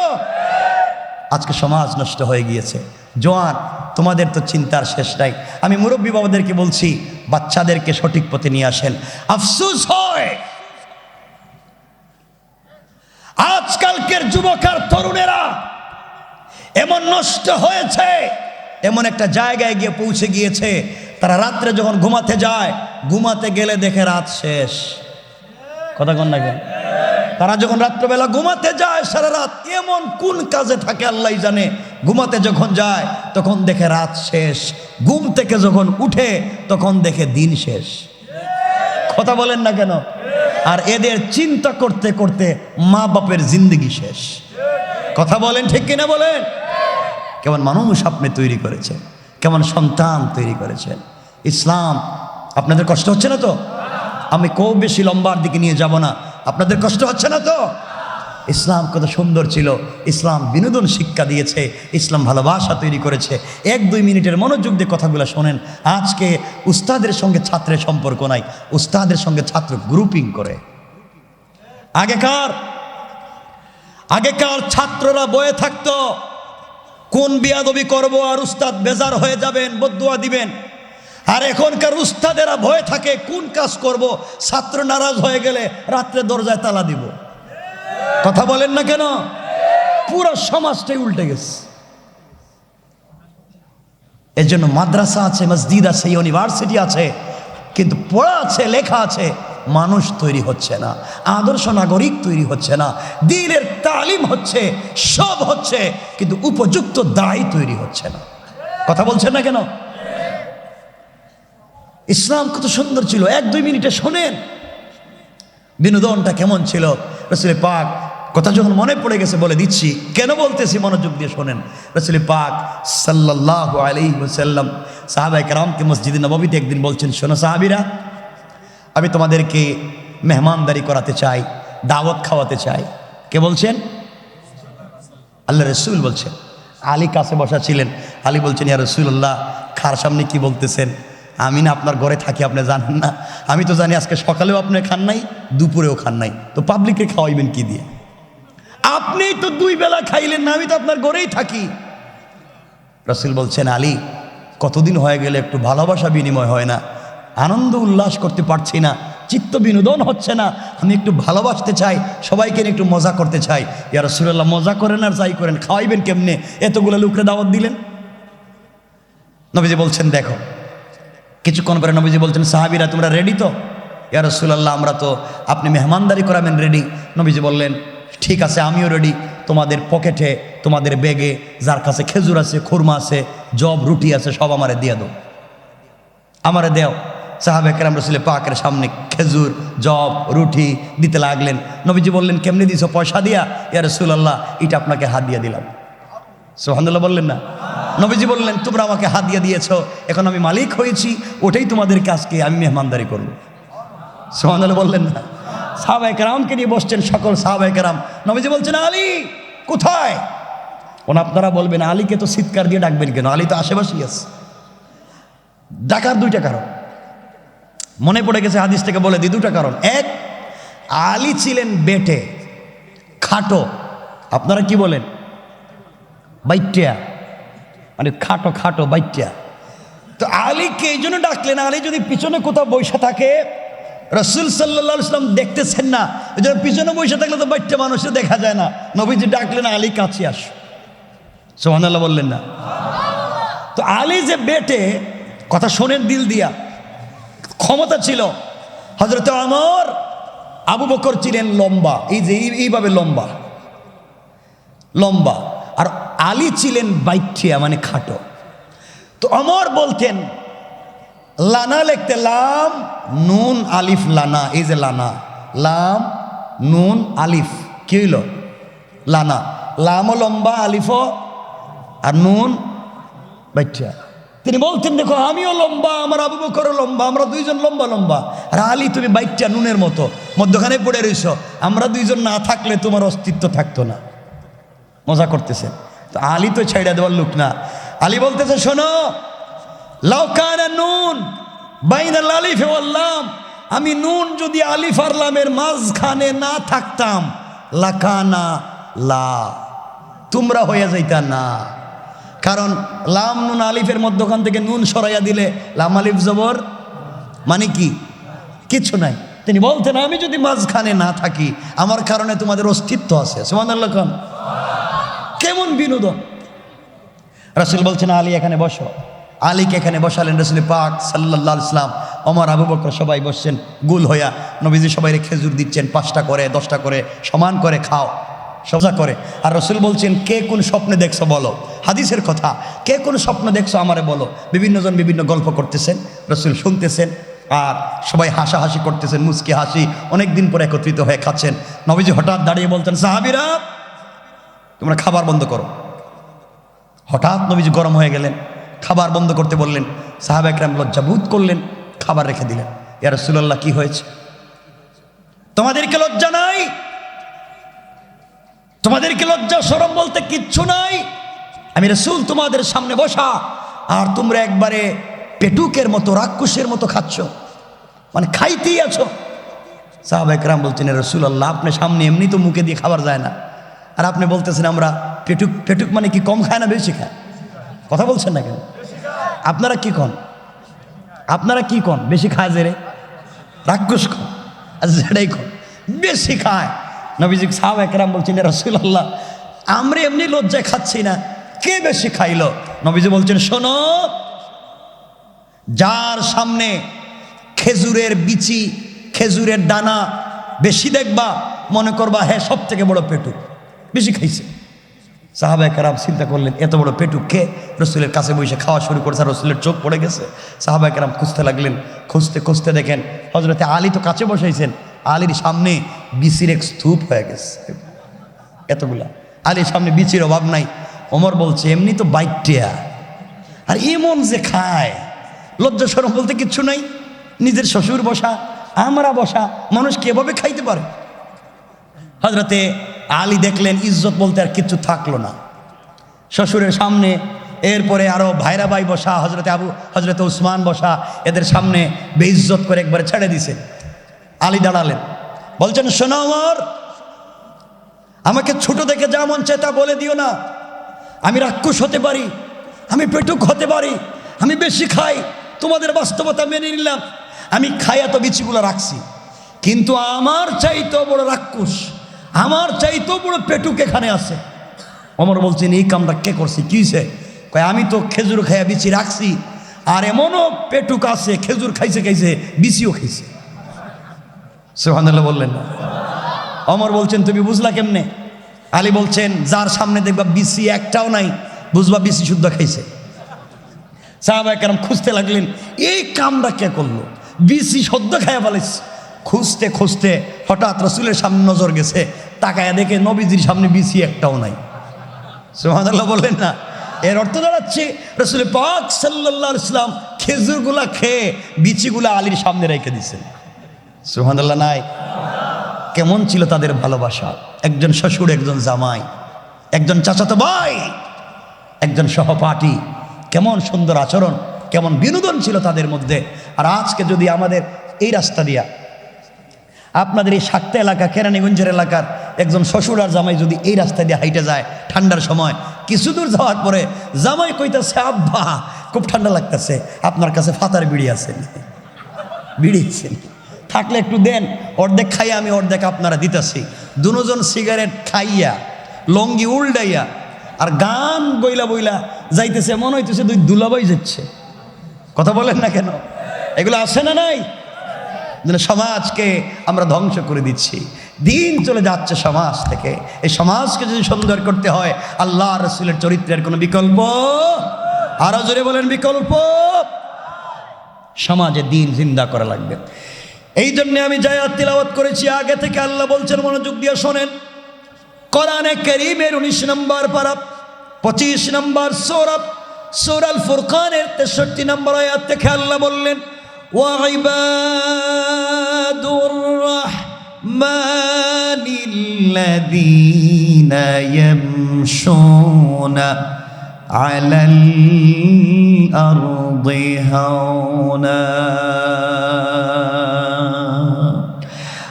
Speaker 1: আজকে সমাজ নষ্ট হয়ে গিয়েছে। জোয়ান, তোমাদের তো চিন্তার শেষ নাই। আমি মুরব্বী বাবাদেরকে বলছি, বাচ্চাদেরকে সঠিক পথে নিয়ে আসেন। আফসোস হয় আজকালকের যুবক আর তরুণেরা এমন নষ্ট হয়েছে, এমন একটা জায়গায় গিয়ে পৌঁছে গিয়েছে, তারা রাত্রে যখন ঘুমাতে যায়, ঘুমাতে গেলে দেখে রাত শেষ। কথা কন না কেন? তারা যখন রাত্রবেলা ঘুমাতে যায় সারা রাত এমন কোন কাজে থাকে আল্লাহ জানে, ঘুমাতে যখন যায় তখন দেখে রাত শেষ, ঘুম থেকে যখন উঠে তখন দেখে দিন শেষ। কথা বলেন না কেন? আর এদের চিন্তা করতে করতে মা বাপের জিন্দগি শেষ। কথা বলেন ঠিক কিনা বলেন? কেমন মানুষ আপনি তৈরি করেছেন, কেমন সন্তান তৈরি করেছেন। ইসলাম আপনাদের কষ্ট হচ্ছে না তো? আমি খুব বেশি লম্বার দিকে নিয়ে যাব না, আপনাদের কষ্ট হচ্ছে না তো? ইসলাম কত সুন্দর ছিল, ইসলাম বিনোদন শিক্ষা দিয়েছে, ইসলাম ভালোবাসা তৈরি করেছে। 1-2 মিনিটের মনোযোগ দিয়ে কথাগুলো শোনেন। আজকে উস্তাদের সঙ্গে ছাত্রের সম্পর্ক নাই, উস্তাদের সঙ্গে ছাত্র গ্রুপিং করে। আগেকার ছাত্ররা বয়ে থাকতো কোন বিয়াদবি করব আর উস্তাদ বেজার হয়ে যাবেন, বদদুয়া দিবেন। আর এখনকার উস্তাদেরা ভয়ে থাকে কোন কাজ করব, ছাত্র নারাজ হয়ে গেলে রাত্রে দরজায় তালা দিব। কথা বলেন না কেন? পুরো সমাজটাই উল্টে গেছে। এর জন্য মাদ্রাসা আছে, মসজিদ আছে, ইউনিভার্সিটি আছে, কিন্তু পড়া আছে, লেখা আছে, মানুষ তৈরি হচ্ছে না, আদর্শ নাগরিক তৈরি হচ্ছে না। দ্বীনের তালিম হচ্ছে, সব হচ্ছে, কিন্তু উপযুক্ত দায়ী তৈরি হচ্ছে না। কথা বলছেন না কেন? ইসলাম কত সুন্দর ছিল, 1-2 মিনিটে শোনেন বিনোদনটা কেমন ছিল। রাসূল পাক কথা যখন মনে পড়ে গেছে বলে দিচ্ছি, কেন বলতেছি মনোযোগ দিয়ে শোনেন। রাসূল পাক সাল্লাল্লাহু আলাইহি ওয়াসাল্লাম সাহাবায়ে কেরামকে মসজিদে নববীতে একদিন বলছেন, শোনো সাহাবীরা, আমি তোমাদেরকে মেহমানদারি করাতে চাই, দাওয়াত খাওয়াতে চাই। কে বলছেন? আল্লাহ রাসূল বলছেন। আলী কাছে বসা ছিলেন। আলী বলছেন, ইয়া রাসূলুল্লাহ, খার সামনে কি বলতেছেন? আমি না আপনার ঘরে থাকি, আপনি জানেন না? আমি তো জানি আজকে সকালেও আপনি খান নাই, দুপুরেও খান নাই, তো পাবলিককে খাওয়াইবেন কি দিয়ে? আপনি তো 2 বেলা খাইলেন না, আমি তো আপনার ঘরেই থাকি। রাসূল বলছেন, আলী, কতদিন হয়ে গেলে একটু ভালোবাসা বিনিময় হয় না, আনন্দ উল্লাস করতে পারছি না, চিত্ত বিনোদন হচ্ছে না, আমি একটু ভালোবাসতে চাই, সবাইকে নিয়ে একটু মজা করতে চাই। ইয়া রাসূলুল্লাহ, মজা করেন আর যাই করেন, খাওয়াইবেন কেমনে? এতগুলো লোকরে দাওয়াত দিলেন। নবীজি বলছেন, দেখো। কিছুক্ষণ পরে নবীজি বলছেন, সাহাবীরা তোমরা রেডি তো? ইয়া রাসূলুল্লাহ, আমরা তো আপনি মেহমানদারি করাবেন রেডি। নবীজি বললেন, ঠিক আছে, আমিও রেডি। তোমাদের পকেটে, তোমাদের ব্যাগে যার কাছে খেজুর আছে, খুরমা আছে, জব, রুটি আছে, সব আমারে দিয়ে দাও, আমারে দেও। সাহাবায়ে কেরাম রাসূল পাকের সামনে খেজুর, জব, রুটি দিতে লাগলেন। নবীজি বললেন, কেমনে দিছো? পয়সা দিয়া? ইয়া রাসূলুল্লাহ, এটা আপনাকে হাদিয়া দিলাম। সুবহানাল্লাহ বললেন না? নবীজি বললেন, তোমরা আমাকে হাদিয়া দিয়েছো, এখন আমি মালিক হয়েছি, ওটাই তোমাদের কাজকে আমি মেহমানদারি করব। সুবহানাল্লাহ বললেন না? সাহাবায়ে কেরামকে নিয়ে বসছেন সকল সাহাবায়ে কেরাম। নবীজি বলছেন, আলী কোথায়? আপনারা বলবেন, আলীকে তো চিৎকার দিয়ে ডাকবেন কেন? আলী তো আশেপাশেই আছে। ডাকার 2টা কারণ মনে পড়ে গেছে, হাদিস থেকে বলে দিই 2টা কারণ। 1, আলী ছিলেন বেটে, খাটো। আপনারা কি বলেন? বাইটিয়া, মানে খাটো খাটো বাইটিয়া। তো আলীকে এই জন্য ডাকলেন, আলী যদি পিছনে কোথাও বসে থাকে, রাসূল সাল্লাল্লাহু আলাইহি ওয়াসাল্লাম দেখতেছেন না, এই জন্য পিছনে বসে থাকলে তো বাইটিয়া মানুষে দেখা যায় না। নবীজি ডাকলেন, আলী কাছে আসো। সুবহানাল্লাহ বললেন না? তো আলী যে বেটে, কথা শোনেন দিল দিয়া, ক্ষমতা ছিল। হযরত ওমর, আবু বকর ছিলেন লম্বা, এই যে এইভাবে লম্বা লম্বা, আর আলী ছিলেন বাইঠিয়া, মানে খাটো। তো ওমর বলতেন, লানা লিখতে, লাম নুন আলিফ লানা, এই যে লানা, লাম নুন আলিফ, কি হইল? লানা। লামও লম্বা, আলিফও, আর নুন বাইঠিয়া। তিনি বলতেন, দেখো আমিও লম্বা, আমার আবু বকরও লম্বা, আমরা 2জন লম্বা লম্বা, আর আলী তুমি বাইটিয়া নুনের মতো মধ্যখানে পড়ে রইছ, আমরা 2জন না থাকলে তোমার অস্তিত্ব থাকতো না। মজা করতেছে। তো আলী তো ছাইড়া দেওয়ার লোক না। আলী বলতেছে, শোনো, লাউ কানা নুন বাইনাল আলিফ ওয়াল লাম, আমি নুন যদি আলিফ আর লামের মাঝখানে না থাকতাম, লাকানা লা, তোমরা হয়ে যাইতা না। কারণ লাম নুন আলিফের মধ্যখান থেকে নুন সরাইয়া দিলে লাম আলিফ জবর, মানে কি? কিছু নাই। তিনি বলতেন, আমি যদি মাঝখানে না থাকি, আমার কারণে তোমাদের অস্তিত্ব আছে। সুবহানাল্লাহ। কেমন বিনোদন! রাসূল বলছেন, আলী এখানে বসো। আলীকে এখানে বসালেন রাসূল পাক সাল্লাল্লাহু আলাইহি ওয়াসাল্লাম। ওমর, আবু বকর সবাই বসছেন গুল হইয়া। নবীজি সবাই খেজুর দিচ্ছেন, 5টা করে 10টা করে সমান করে খাও, সোজা করে। আর রসুল বলছেন, কে কোন স্বপ্নে দেখছো বলো, হাদিসের কথা, কে কোন স্বপ্ন দেখছো আমারে বলো। বিভিন্নজন বিভিন্ন গল্প করতেছেন, রসুল শুনতেছেন, আর সবাই হাসাহাসি করতেছেন, মুচকি হাসি, অনেক দিন পরে একত্রিত হয়ে খাচ্ছেন। নবীজি হঠাৎ দাঁড়িয়ে বলতেন, সাহাবীরা তোমরা খাবার বন্ধ করো। হঠাৎ নবীজি গরম হয়ে গেলেন, খাবার বন্ধ করতে বললেন। সাহাবা একরাম লজ্জাবোধ করলেন, খাবার রেখে দিলেন। ইয়া রাসূলুল্লাহ, কি হয়েছে? তোমাদেরকে লজ্জা নাই? তোমাদেরকে লজ্জা শরম বলতে কিচ্ছু নাই? আমি রাসূল তোমাদের সামনে বসা, আর তোমরা একবারে পেটুকের মতো, রাক্ষসের মতো খাচ্ছ, মানে খাইতেই আছো। সাহাবা একরাম বলছেন, রাসূলুল্লাহ আপনি সামনে এমনি তো মুখে দিয়ে খাবার যায় না, আর আপনি বলতেছেন আমরা পেটুক। পেটুক মানে কি কম খায় না বেশি খায়? কথা বলছেন না কেন? আপনারা কি কন? আপনারা কি কন? বেশি খায় যে রে, রাক্ষস কন, আর যেটাই কন বেশি খায়। নবীজি সাহাবা একরাম বলছেন, রাসূলুল্লাহ আমরা এমনি লজ্জায় খাচ্ছি না, কে বেশি খাইলো? নবীজি বলছেন, শোনো, যার সামনে খেজুরের বিচি, খেজুরের দানা বেশি দেখবা, মনে করবা হ্যাঁ সব থেকে বড় পেটুক, বেশি খাইছে। সাহাবা একরাম চিন্তা করলেন, এত বড় পেটুক কে? রসুলের কাছে বসে খাওয়া শুরু করেছে, রসুলের চোখ পড়ে গেছে। সাহাবা একরাম খুঁজতে লাগলেন, খুঁজতে খুঁজতে দেখেন হযরতে আলী তো কাছে বসাইছেন, আলীর সামনে বিচির এক স্তূপ হয়ে গেছে, এতগুলা। আলীর সামনে বিচির অভাব নাই। ওমর বলছে, এমনি তো বাইটিয়া, আর এমন যে খায়, লজ্জা শরম বলতে কিচ্ছু নাই। নিজের শ্বশুর বসা, আমরা বসা, মানুষ কি এভাবে খাইতে পারে? হযরতে আলী দেখলেন ইজ্জত বলতে আর কিচ্ছু থাকলো না শ্বশুরের সামনে। এরপরে আরো ভাইরা ভাই বসা, হযরতে উসমান বসা, এদের সামনে বেইজ্জত করে একবারে ছেড়ে দিছে। আলী দাঁড়ালেন, বলছেন, শোনো ওমর, আমাকে ছোট দেখে যা মন চায় তা বলে দিও না। আমি রাক্ষস হতে পারি, আমি পেটুক হতে পারি, আমি বেশি খাই, তোমাদের বাস্তবতা মেনে নিলাম। আমি খাইয়া তো বিচিগুলো রাখছি, কিন্তু আমার চাইতেও বড় রাক্ষস, আমার চাইতেও বড় পেটুক এখানে আছে। ওমর বলছেন, এই কামটা কে করছে? কি হয়েছে? কয়, আমি তো খেজুর খাইয়া বিচি রাখছি, আর এমনও পেটুক আছে খেজুর খাইছে খাইছে বিচিও খাইছে। সুবহানাল্লাহ বললেন না? ওমর বলছেন, তুমি বুঝলা কেমনে? আলী বলছেন, যার সামনে দেখবা বিচি একটাও নাই, বুঝবা বিচি শুদ্ধ খাইছে। সাহাবা একরাম খুঁজতে লাগলেন, এই কামটা কে করলো? বিচি সদ্য খাইয়া ফেলেছে। খুঁজতে খুঁজতে হঠাৎ রসুলের সামনে নজর গেছে, তাকায়া দেখে নবীজির সামনে বিচি একটাও নাই। সুবহানাল্লাহ বললেন না? এর অর্থ দাঁড়াচ্ছে, রাসূল পাক সাল্লাল্লাহু আলাইহি ওয়াসাল্লাম খেজুরগুলা খেয়ে বিচিগুলা আলীর সামনে রেখে দিয়েছেন। সুবহানাল্লাহ নাই? কেমন ছিল তাদের ভালোবাসা! একজন শ্বশুর, একজন জামাই, একজন চাচাতো ভাই, একজন সহপাঠী, কেমন সুন্দর আচরণ, কেমন বিনোদন ছিল তাদের মধ্যে। আর আজকে যদি আমাদের এই রাস্তা দিয়া, আপনাদের এই সাক্তা এলাকা, কেরানীগঞ্জের এলাকার একজন শ্বশুর আর জামাই যদি এই রাস্তা দিয়ে হাইটে যায় ঠান্ডার সময়, কিছু দূর যাওয়ার পরে জামাই কইতাছে, আব্বা খুব ঠান্ডা লাগতেছে, আপনার কাছে ফাতার বিড়ি আছে? বিড়ি থাকলে একটু দেন, অর্ধেক খাইয়া আমি অর্ধেক আপনারা দিতেছি। দুজন সিগারেট খাইয়া, লঙ্গি উল্টাইয়া, আর গান বইলা বইলা যাইতেছে, মনে হইতেছে দুই দুলাবাই যাচ্ছে। কথা বলেন না কেন? এগুলো আছে না নাই? সমাজকে আমরা ধ্বংস করে দিচ্ছি, দিন চলে যাচ্ছে সমাজ থেকে। এই সমাজকে যদি সুন্দর করতে হয়, আল্লাহ রাসূলের চরিত্রের কোনো বিকল্প, আরো জোরে বলেন বিকল্প, সমাজে দিন জিন্দা করা লাগবে। এই জন্য আমি যে আয়াত তিলাওয়াত করেছি আগে থেকে, আল্লাহ বলছেন, মনোযোগ দিয়ে শোনেন, কোরআনে কারীমের 19 নম্বর পারা 25 নম্বর সূরা আল ফুরকানের 63 নম্বর আয়াত থেকে আল্লাহ বললেন, وعباد الرحمن الذين يمشون على الأرض هونا।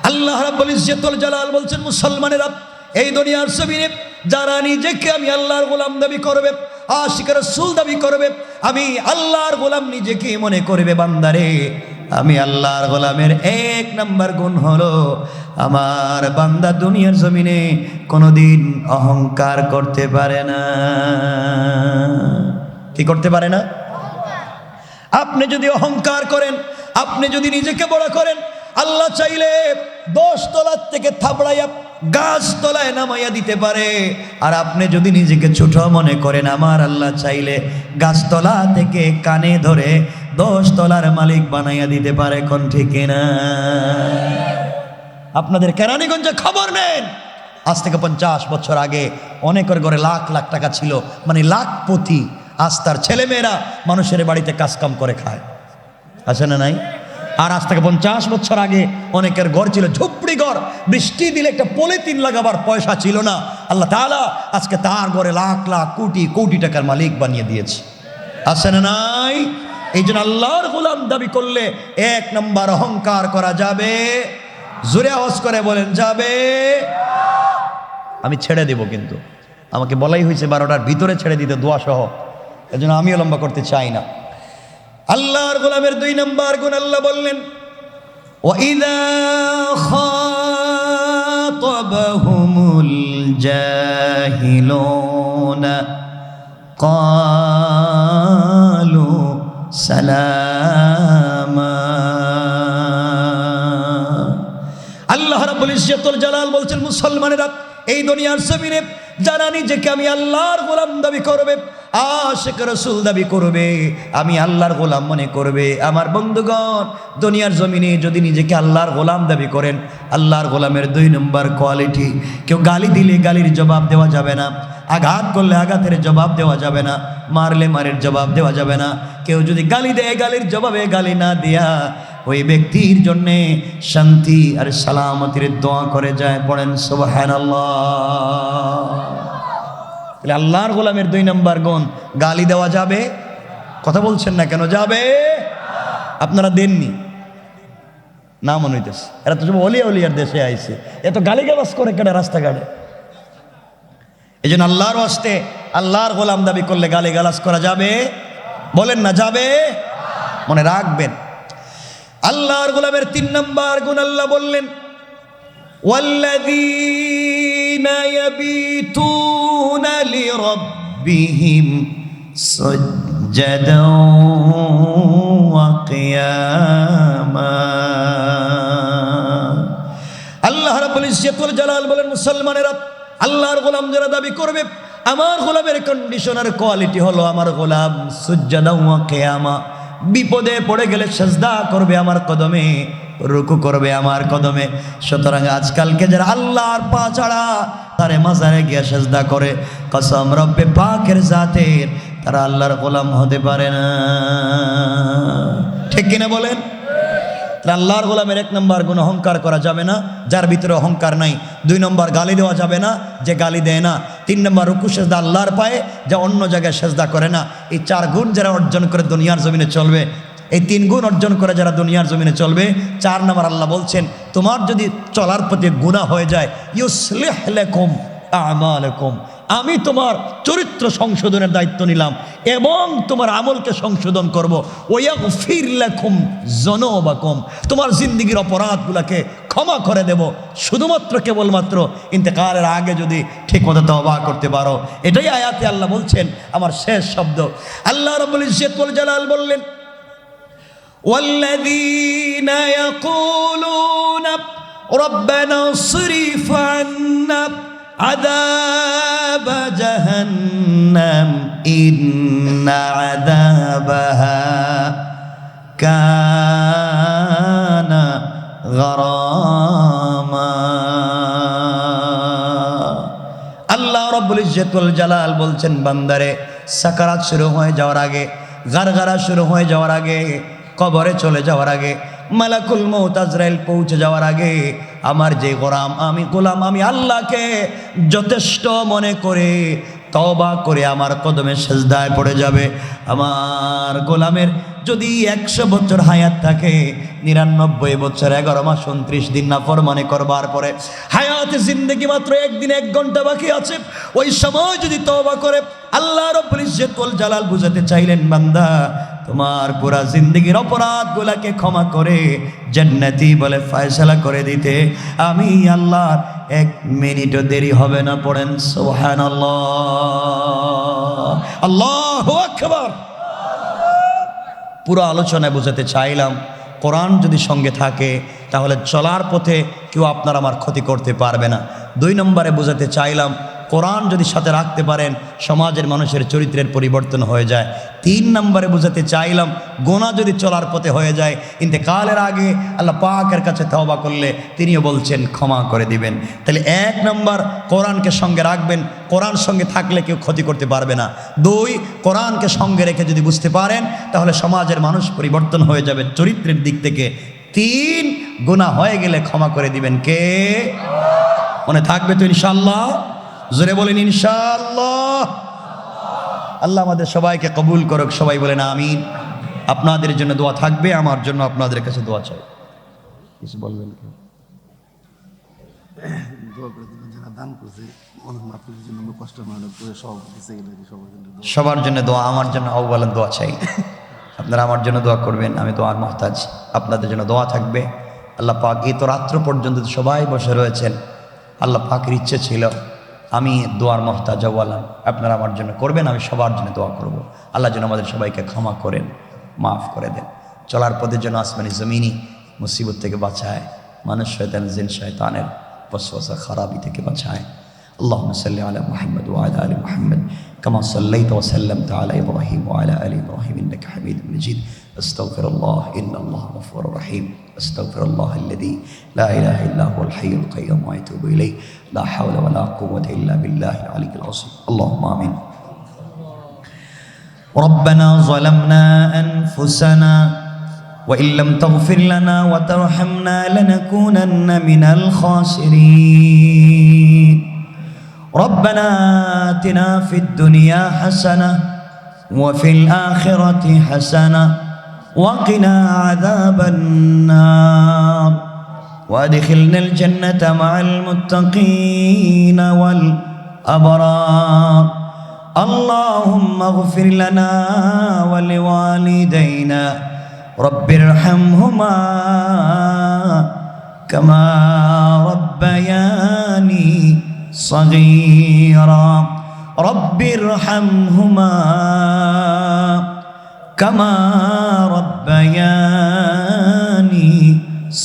Speaker 1: আল্লাহ রাব্বুল ইজ্জতুল জালাল বলছেন, মুসলমানেরা, এই দুনিয়ার জমিনে যারা নিজেকে আমি আল্লাহর গোলাম দাবি করবে, আশিক রাসূল দাবি করবে, আমি আল্লাহর গোলাম নিজেকে মনে করবে, বান্দারে আমি আল্লাহর গোলামের 1 নম্বর গুণ হলো, আমার বান্দা দুনিয়ার জমিনে কোনোদিন অহংকার করতে পারে না। কি করতে পারে না? আপনি যদি অহংকার করেন, আপনি যদি নিজেকে বড় করেন, আল্লাহ চাইলে 10 তলার থেকে থাবড়াইয়া গাছ তলায় নামাইয়া দিতে পারে। আর আপনি যদি নিজেকে ছোট মনে করেন, আমার আল্লাহ চাইলে গাছতলা থেকে কানে ধরে 10 তলার মালিক বানাইয়া দিতে পারে। কোন ঠিক না? আপনাদের কেরানীগঞ্জে খবর নেন, আজ থেকে 50 বছর আগে অনেকের ঘরে লাখ লাখ টাকা ছিল, মানে লাখপতি। আজ তার ছেলেমেয়েরা মানুষের বাড়িতে কাজকাম করে খায়, আছে না নাই? আর আজ থেকে 50 বছর আগে অনেকের ঘর ছিল ঝুপড়ি ঘর, বৃষ্টি দিলে একটা পলিথিন লাগাবার পয়সা ছিল না। আল্লাহ তাআলা আজকে তার ঘরে লাখ লাখ কোটি কোটি টাকার মালিক বানিয়ে দিয়েছে, আছে না নাই? এই জন্য আল্লাহর গোলাম দাবি করলে 1 নম্বর অহংকার করা যাবে। জোরে আওয়াজ করে বলেন যাবে। আমি ছেড়ে দেব, কিন্তু আমাকে বলাই হয়েছে 12টার ভিতরে ছেড়ে দিতে, দোয়া সহ। এজন্য আমিও লম্বা করতে চাই না। আল্লাহর গোলামের 2 নম্বর গুণ আল্লাহ বললেন, ওয়াইদা খাতাবাহুমুল জাহিলুনা ক্বালু সালামা। আল্লাহ রাব্বুল ইজ্জতুল জালাল বলছেন, মুসলমানেরা এই দুনিয়ার জমিনে যারা নিজেকে আমি আল্লাহর গোলাম দাবি করবে, আশিক রাসূল দাবি করবে, আমি আল্লাহর গোলাম মনে করবে, আমার বন্ধুগণ দুনিয়ার জমিনে যদি নিজেকে আল্লাহর গোলাম দাবি করেন, আল্লাহর গোলামের 2 নম্বর কোয়ালিটি, কেউ গালি দিলে গালির জবাব দেওয়া যাবে না, আঘাত করলে আঘাতের জবাব দেওয়া যাবে না, মারলে মারের জবাব দেওয়া যাবে না। কেউ যদি গালি দেয়, গালির জবাবে গালি না দিয়া ওই ব্যক্তির জন্যে শান্তি আর সালামতির দোয়া করে যায়। পড়েন সুবহানাল্লাহ। আল্লাহর গোলামের 2 নম্বর গুণ, গালি দেওয়া যাবে। কথা বলছেন না কেন? যাবে। আপনারা দেননি না মনে হইতেছে, এরা তো সব অলিয়া অলিয়ার দেশে আইছে, এত গালিগালাজ করে কেটে রাস্তাঘাটে। এই জন্য আল্লাহর ওয়াস্তে আল্লাহর গোলাম দাবি করলে গালিগালাজ করা যাবে? বলেন না যাবে। মনে রাখবেন, আল্লাহর গোলামের 3 নম্বর গুণ আল্লাহ বললেন, ওয়াল্লাযীনা ইয়াবিতুনা লিরাব্বিহিম সুজদান ওয়া কিয়ামা। আল্লাহ রাব্বুল ইজ্জতুল জালাল বলেন, মুসলমানেরা আল্লাহর গোলাম যারা দাবি করবে, আমার গোলামের কন্ডিশন আর কোয়ালিটি হলো, আমার গোলাম সুজদান ওয়া কিয়ামা, বিপদে পড়ে গেলে সেজদা করবে আমার কদমে, রুকু করবে আমার কদমে। সুতরাং আজকালকে যারা আল্লাহর পা ছাড়া তারে মাজারে গিয়ে সেজদা করে, কসম রব্বে পাকের জাতের, তারা আল্লাহর গোলাম হতে পারে না। ঠিক কিনা বলেন? আল্লাহর গোলামের 1 নম্বর গুণ অহংকার করা যাবে না, যার ভিতরে অহংকার নাই। 2 নম্বর গালি দেওয়া যাবে না, যে গালি দেয় না। 3 নম্বর রুকু সেজদা আল্লাহর পায়ে, যা অন্য জায়গায় সেজদা করে না। এই 4 গুণ যারা অর্জন করে দুনিয়ার জমিনে চলবে, এই 3 গুণ অর্জন করে যারা দুনিয়ার জমিনে চলবে, 4 নম্বর আল্লাহ বলছেন, তোমার যদি চলার প্রতি গুনাহ হয়ে যায়, ইউসলিহ লাকুম আমালাকুম, আমি তোমার চরিত্র সংশোধনের দায়িত্ব নিলাম এবং তোমার আমলকে সংশোধন করব। ওয়াগফির লাকুম যুনুবাকুম, তোমার জিন্দেগীর অপরাধগুলোকে ক্ষমা করে দেব, শুধুমাত্র কেবলমাত্র ইন্তেকালের আগে যদি ঠিকমতো তওবা করতে পারো। এটাই আয়াতে আল্লাহ বলছেন। আমার শেষ শব্দ, আল্লাহ রাব্বুল ইজ্জতুল জালাল বললেন, ওয়াল্লাযীনা ইয়াকুলুনা রাব্বানা ইসরিফ আন্না আযাব জাহান্নাম ইন্না আযাবাহা কানা গারামা। আল্লাহ রাব্বুল ইজ্জতুল জালাল বলছেন, বান্দারে সাকারাত শুরু হয়ে যাওয়ার আগে, গারগারা শুরু হয়ে যাওয়ার আগে, কবরে চলে যাওয়ার আগে, মালাকুল মউত আজরাইল পৌঁছে যাওয়ার আগে, আমার যে গোলাম, আমি গোলাম, আমি আল্লাহকে যথেষ্ট মনে করে তওবা করে আমার কদমে সেজদায় পড়ে যাবে। আমার গোলামের যদি 100 বছর হায়াত থাকে, 99 বছর 11 মাস 29 দিন নাফরমানি করবার পরে হায়াতে জিন্দেগি মাত্র 1 দিন 1 ঘন্টা বাকি আছে, ওই সময় যদি তওবা করে, আল্লাহ রাব্বুল ইজ্জতুল জালাল বুঝাতে চাইলেন, বান্দা তোমার পুরা জিন্দেগির অপরাধগুলোকে ক্ষমা করে জান্নাতি বলে ফয়সালা করে দিতে আমি আল্লাহর 1 মিনিটও দেরি হবে না। পড়েন সুবহানাল্লাহ, আল্লাহু আকবার। পুরো আলোচনায় বোঝাতে চাইলাম, কোরআন যদি সঙ্গে থাকে তাহলে চলার পথে কেউ আপনার আমার ক্ষতি করতে পারবে না। 2 নম্বরে বোঝাতে চাইলাম, কোরআন যদি সাথে রাখতে পারেন সমাজের মানুষের চরিত্রের পরিবর্তন হয়ে যায়। 3 নম্বরে বোঝাতে চাইলাম, গোনা যদি চলার পথে হয়ে যায় ইন্তেকালের আগে আল্লাহ পাকের কাছে তওবা করলে তিনিও বলছেন ক্ষমা করে দিবেন। তাহলে 1 নম্বর কোরআনকে সঙ্গে রাখবেন, কোরআন সঙ্গে থাকলে কেউ ক্ষতি করতে পারবে না। 2 কোরআনকে সঙ্গে রেখে যদি বুঝতে পারেন তাহলে সমাজের মানুষ পরিবর্তন হয়ে যাবে চরিত্রের দিক থেকে। 3 গুনাহ হয়ে গেলে ক্ষমা করে দিবেন কে? মনে থাকবে তো ইনশাআল্লাহ? জোরে বলেন ইনশাআল্লাহ। আল্লাহ আমাদের সবাইকে কবুল করুক, সবাই বলেন আমিন। আপনাদের জন্য দোয়া থাকবে, আমার জন্য আপনাদের কাছে দোয়া চাই। কিছু বলবেন কি? সবার জন্য দোয়া, আমার জন্য আউ্বালান দোয়া চাই। আপনারা আমার জন্য দোয়া করবেন, আমি দোয়ার মহতাজ। আপনাদের জন্য দোয়া থাকবে। আল্লাহ পাক এই তো রাত্র পর্যন্ত সবাই বসে রয়েছেন, আল্লাহ পাকের ইচ্ছে ছিল আমি দোয়ার মহতাজ আউ্বালান, আপনারা আমার জন্য করবেন, আমি সবার জন্য দোয়া করব। আল্লাহ যেন আমাদের সবাইকে ক্ষমা করেন, মাফ করে দেন। চলার পথে যেন আসমানি জমিনি মুসিবত থেকে বাঁচায়, মানুষ শয়তান জিন শয়তানের ওয়াসওয়াসা খারাপি থেকে বাঁচায়। اللهم صل على محمد وعلى ال محمد كما صليت وسلمت على ابراهيم وعلى ال ابراهيم انك حميد مجيد. استغفر الله ان الله غفور رحيم. استغفر الله الذي لا اله الا هو الحي القيوم واتوب اليه. لا حول ولا قوه الا بالله العلي العظيم. اللهم امين. ربنا ظلمنا انفسنا وان لم تغفر لنا وترحمنا لنكونن من الخاسرين. ربنا آتنا في الدنيا حسنة وفي الآخرة حسنة وقنا عذاب النار وادخلنا الجنة مع المتقين والأبرار. اللهم اغفر لنا ولوالدينا رب ارحمهما كما ربياني صغيرا. رب ارحمهما كما ربياني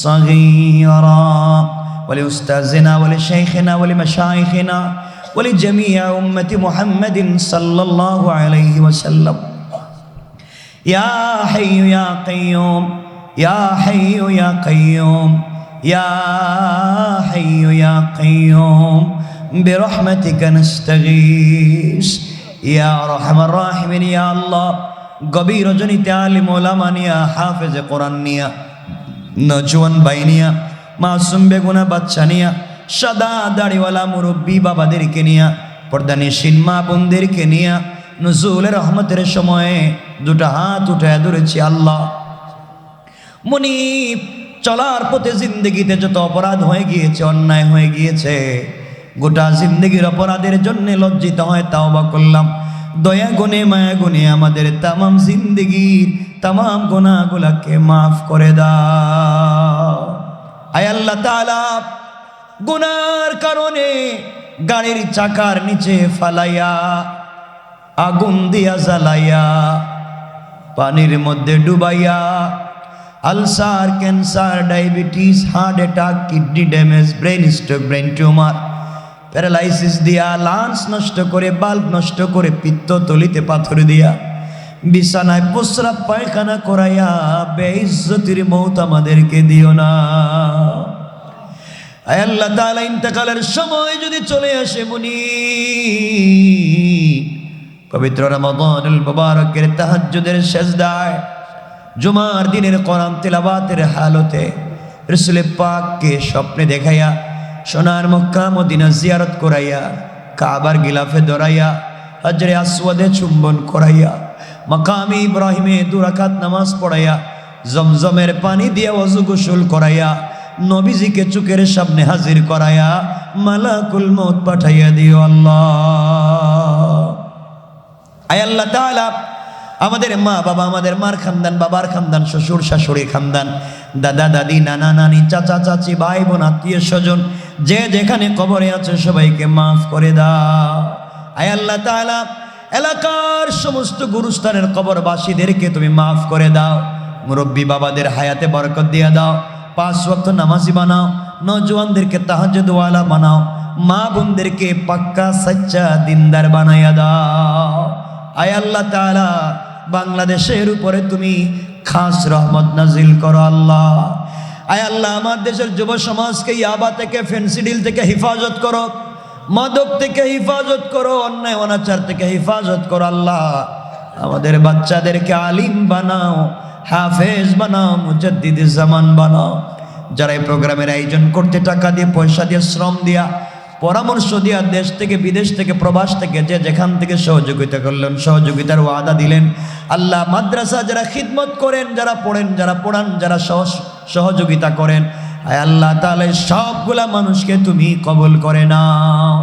Speaker 1: صغيرا. ولأستاذنا ولشيخنا ولمشايخنا ولجميع أمة محمد صلى الله عليه وسلم. يا حي يا قيوم يا حي يا قيوم يا حي يا قيوم برحمتك نستغيث يا أرحم الراحمين. يا الله গভীর রজনীতে আলিম ওলামা নিয়া, হাফেজ কোরআন নিয়া, নজওয়ান ভাই নিয়া, মাসুম বেগুনা বাচ্চা নিয়া, সাদা দাড়িওয়ালা মুরব্বী বাবাদেরকে নিয়া, পর্দানিশীন মা বোনদেরকে নিয়া নুজুলের রহমতের সময়ে 2টা হাত উঠায় ধরেছি। আল্লাহ মুনিব চলার পথে জিন্দগিতে যত অপরাধ হয়ে গিয়েছে, অন্যায় হয়ে গিয়েছে, গোটা জিন্দগির অপরাধের জন্য লজ্জিত হয় তাওবা করলাম। দয়া গুণে মায়া গুণে আমাদের তামাম জিন্দগির তামাম গুনাহগুলোকে মাফ করে দাও। আয় আল্লাহ তাআলা, গুনার কারণে গাড়ির চাকার নিচে ফালাইয়া, আগুন দিয়া জ্বালাইয়া, পানির মধ্যে ডুবাইয়া, ulcer, cancer, diabetes, heart attack, kidney damage, brain stroke, brain tumour, paralysis দিয়া, লাংস নষ্ট করে, বাল্ব নষ্ট করে, পিত্তথলিতে পাথর দিয়া, বিছানায় প্রস্রাব পায়খানা করাইয়া বেইজ্জতির মৌত আমাদেরকে দিও না। আয় আল্লাহ তাআলা, ইন্তেকালের সময় যদি চলে আসে মুনিব, পবিত্র রমাদানুল মুবারকের তাহাজ্জুদের সেজদায়, জুমার দিনের কোরআন তেলাওয়াতের হালতে রাসূল পাককে স্বপ্নে দেখাইয়া, সোনার মক্কা মদিনা জিয়ারত করাইয়া, কাবার গিলাফে দৌড়াইয়া, হজরে আসওয়াদে চুম্বন করাইয়া, মাকামে ইব্রাহিমে 2 রাকাত নামাজ পড়াইয়া, জমজমের পানি দিয়ে ওযু গোসল করাইয়া, নবীজিকে চোখের সামনে হাজির করাইয়া মালাকুল মউত পাঠাইয়া দিও আল্লাহ। আয় আল্লাহ তাআলা, আমাদের মা বাবা, আমাদের মার খানদান, বাবার খানদান, শ্বশুর শাশুড়ির খানদান, দাদা দাদি, নানা নানি, চাচা চাচি, ভাই বোন, আত্মীয় স্বজন, যে যেখানে কবরে আছে সবাইকে মাফ করে দাও। আয় আল্লাহ তাআলা, এলাকার সমস্ত গুরুস্থানের কবরবাসীদেরকে তুমি মাফ করে দাও। মুরব্বী বাবাদের হায়াতে বরকত দিয়ে দাও। 5 ওয়াক্ত নামাজি বানাও। নওজওয়ানদেরকে তাহাজ্জুদওয়ালা বানাও। মা বোনদেরকে পাক্কা সচ্চা দিনদার বানাইয়া দাও। আয় আল্লাহ তাআলা, বাংলাদেশের উপরে তুমি খাস রহমত নাজিল করো আল্লাহ। আয় আল্লাহ, আমার দেশের যুব সমাজকে ইয়াবা থেকে, ফেন্সিডিল থেকে হেফাজত করো, মাদক থেকে হেফাজত করো, অন্যায় অনাচার থেকে হেফাজত করো আল্লাহ। আমাদের বাচ্চাদেরকে আলিম বানাও, হাফেজ বানাও, মুজাদ্দিদ জামান বানাও। যারা এই প্রোগ্রামের আয়োজন করতে টাকা দিয়ে, পয়সা দিয়ে, শ্রম দিয়া, পরামর্শ দিয়া, দেশ থেকে বিদেশ থেকে, প্রবাস থেকে, যে যেখান থেকে সহযোগিতা করলেন, সহযোগিতার ওয়াদা দিলেন আল্লাহ। মাদ্রাসা যারা খিদমত করেন, যারা পড়েন, যারা পড়ান, যারা সহযোগিতা করেন, আয় আল্লাহ তাআলা সবগুলা মানুষকে তুমি কবুল করে নাও।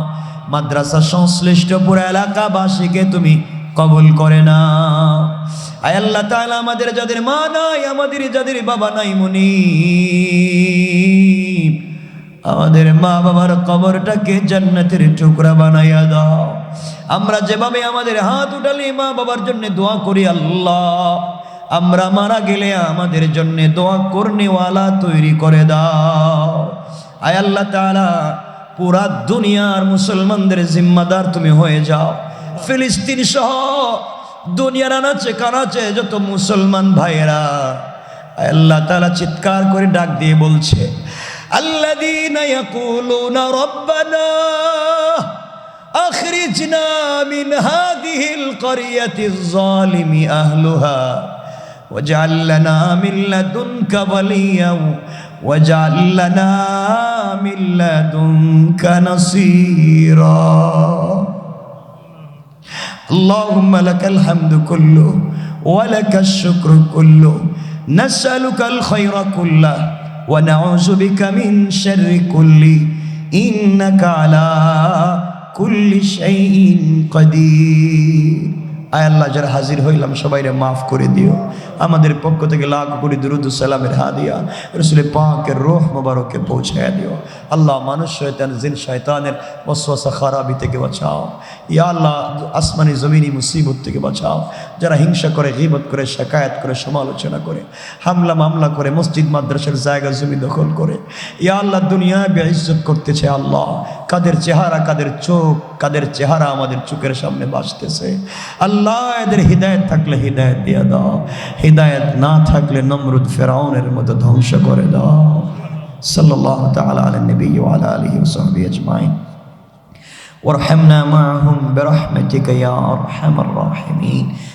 Speaker 1: মাদ্রাসা সংশ্লিষ্ট পুরো এলাকাবাসীকে তুমি কবুল করে নাও। আয় আল্লাহ তাআলা, আমাদের যাদের মা নাই, আমাদের যাদের বাবা নাই, মুনিব, আমাদের মা বাবার কবরটাকে জান্নাতের টুকরা বানাইয়া দাও। আমরা যেভাবে আমাদের হাত উঠালে মা বাবার জন্য দোয়া করি আল্লাহ, আমরা মারা গেলে আমাদের জন্য দোয়া করনেওয়ালা তৈরি করে দাও। আয় আল্লাহ তাআলা, পুরা দুনিয়ার মুসলমানদের জিম্মাদার তুমি হয়ে যাও। ফিলিস্তিন সহ দুনিয়ার আনাচে কানাচে যত মুসলমান ভাইয়েরা আয় আল্লাহ তাআলা চিৎকার করে ডাক দিয়ে বলছে, الذين يقولون ربنا أخرجنا من هذه القرية الظالم أهلها واجعل لنا من لدنك وليا واجعل لنا من لدنك نصيرا اللهم لك الحمد كله ولك الشكر كله نسألك الخير كله ونعوذ بك من شر كل إنك على كل شيء قدير। আয় আল্লাহ, যারা হাজির হইলাম সবাইরে মাফ করে দিও। আমাদের পক্ষ থেকে লাখ কোটি দুরুদ সালামের হাদিয়া রাসূল পাকের রূহ মুবারকে পৌঁছায়া দিও। আল্লাহ, মানুষ শয়তান জিন শয়তানের ওয়াসওয়াসা খারাবি থেকে বাঁচাও। ইয়া আল্লাহ, আসমানি জমিনি মুসিবত থেকে বাঁচাও। যারা হিংসা করে, গীবত করে, শিকায়াত করে, সমালোচনা করে, হামলা মামলা করে, মসজিদ মাদ্রাসার জায়গা জমি দখল করে, ইয়া আল্লাহ দুনিয়ায় বেইজ্জত করতেছে আল্লাহ। কাদের চেহারা, কাদের চোখ, কাদের চেহারা আমাদের চোখের সামনে বাজতেছে আল্লাহ, এদের হিদায়াত থাকলে হিদায়াত দিয়ে দাও, হিদায়াত না থাকলে নমরুদ ফেরাউনের মতো ধ্বংস করে দাও। সাল্লাল্লাহু তাআলা আলা নবী ওয়া আলা আলিহি ওয়া সাহবিহি আজমাইন ওয়ারহামনা মাআহুম বিরহমাতিকা ইয়া আরহামার রাহিমিন।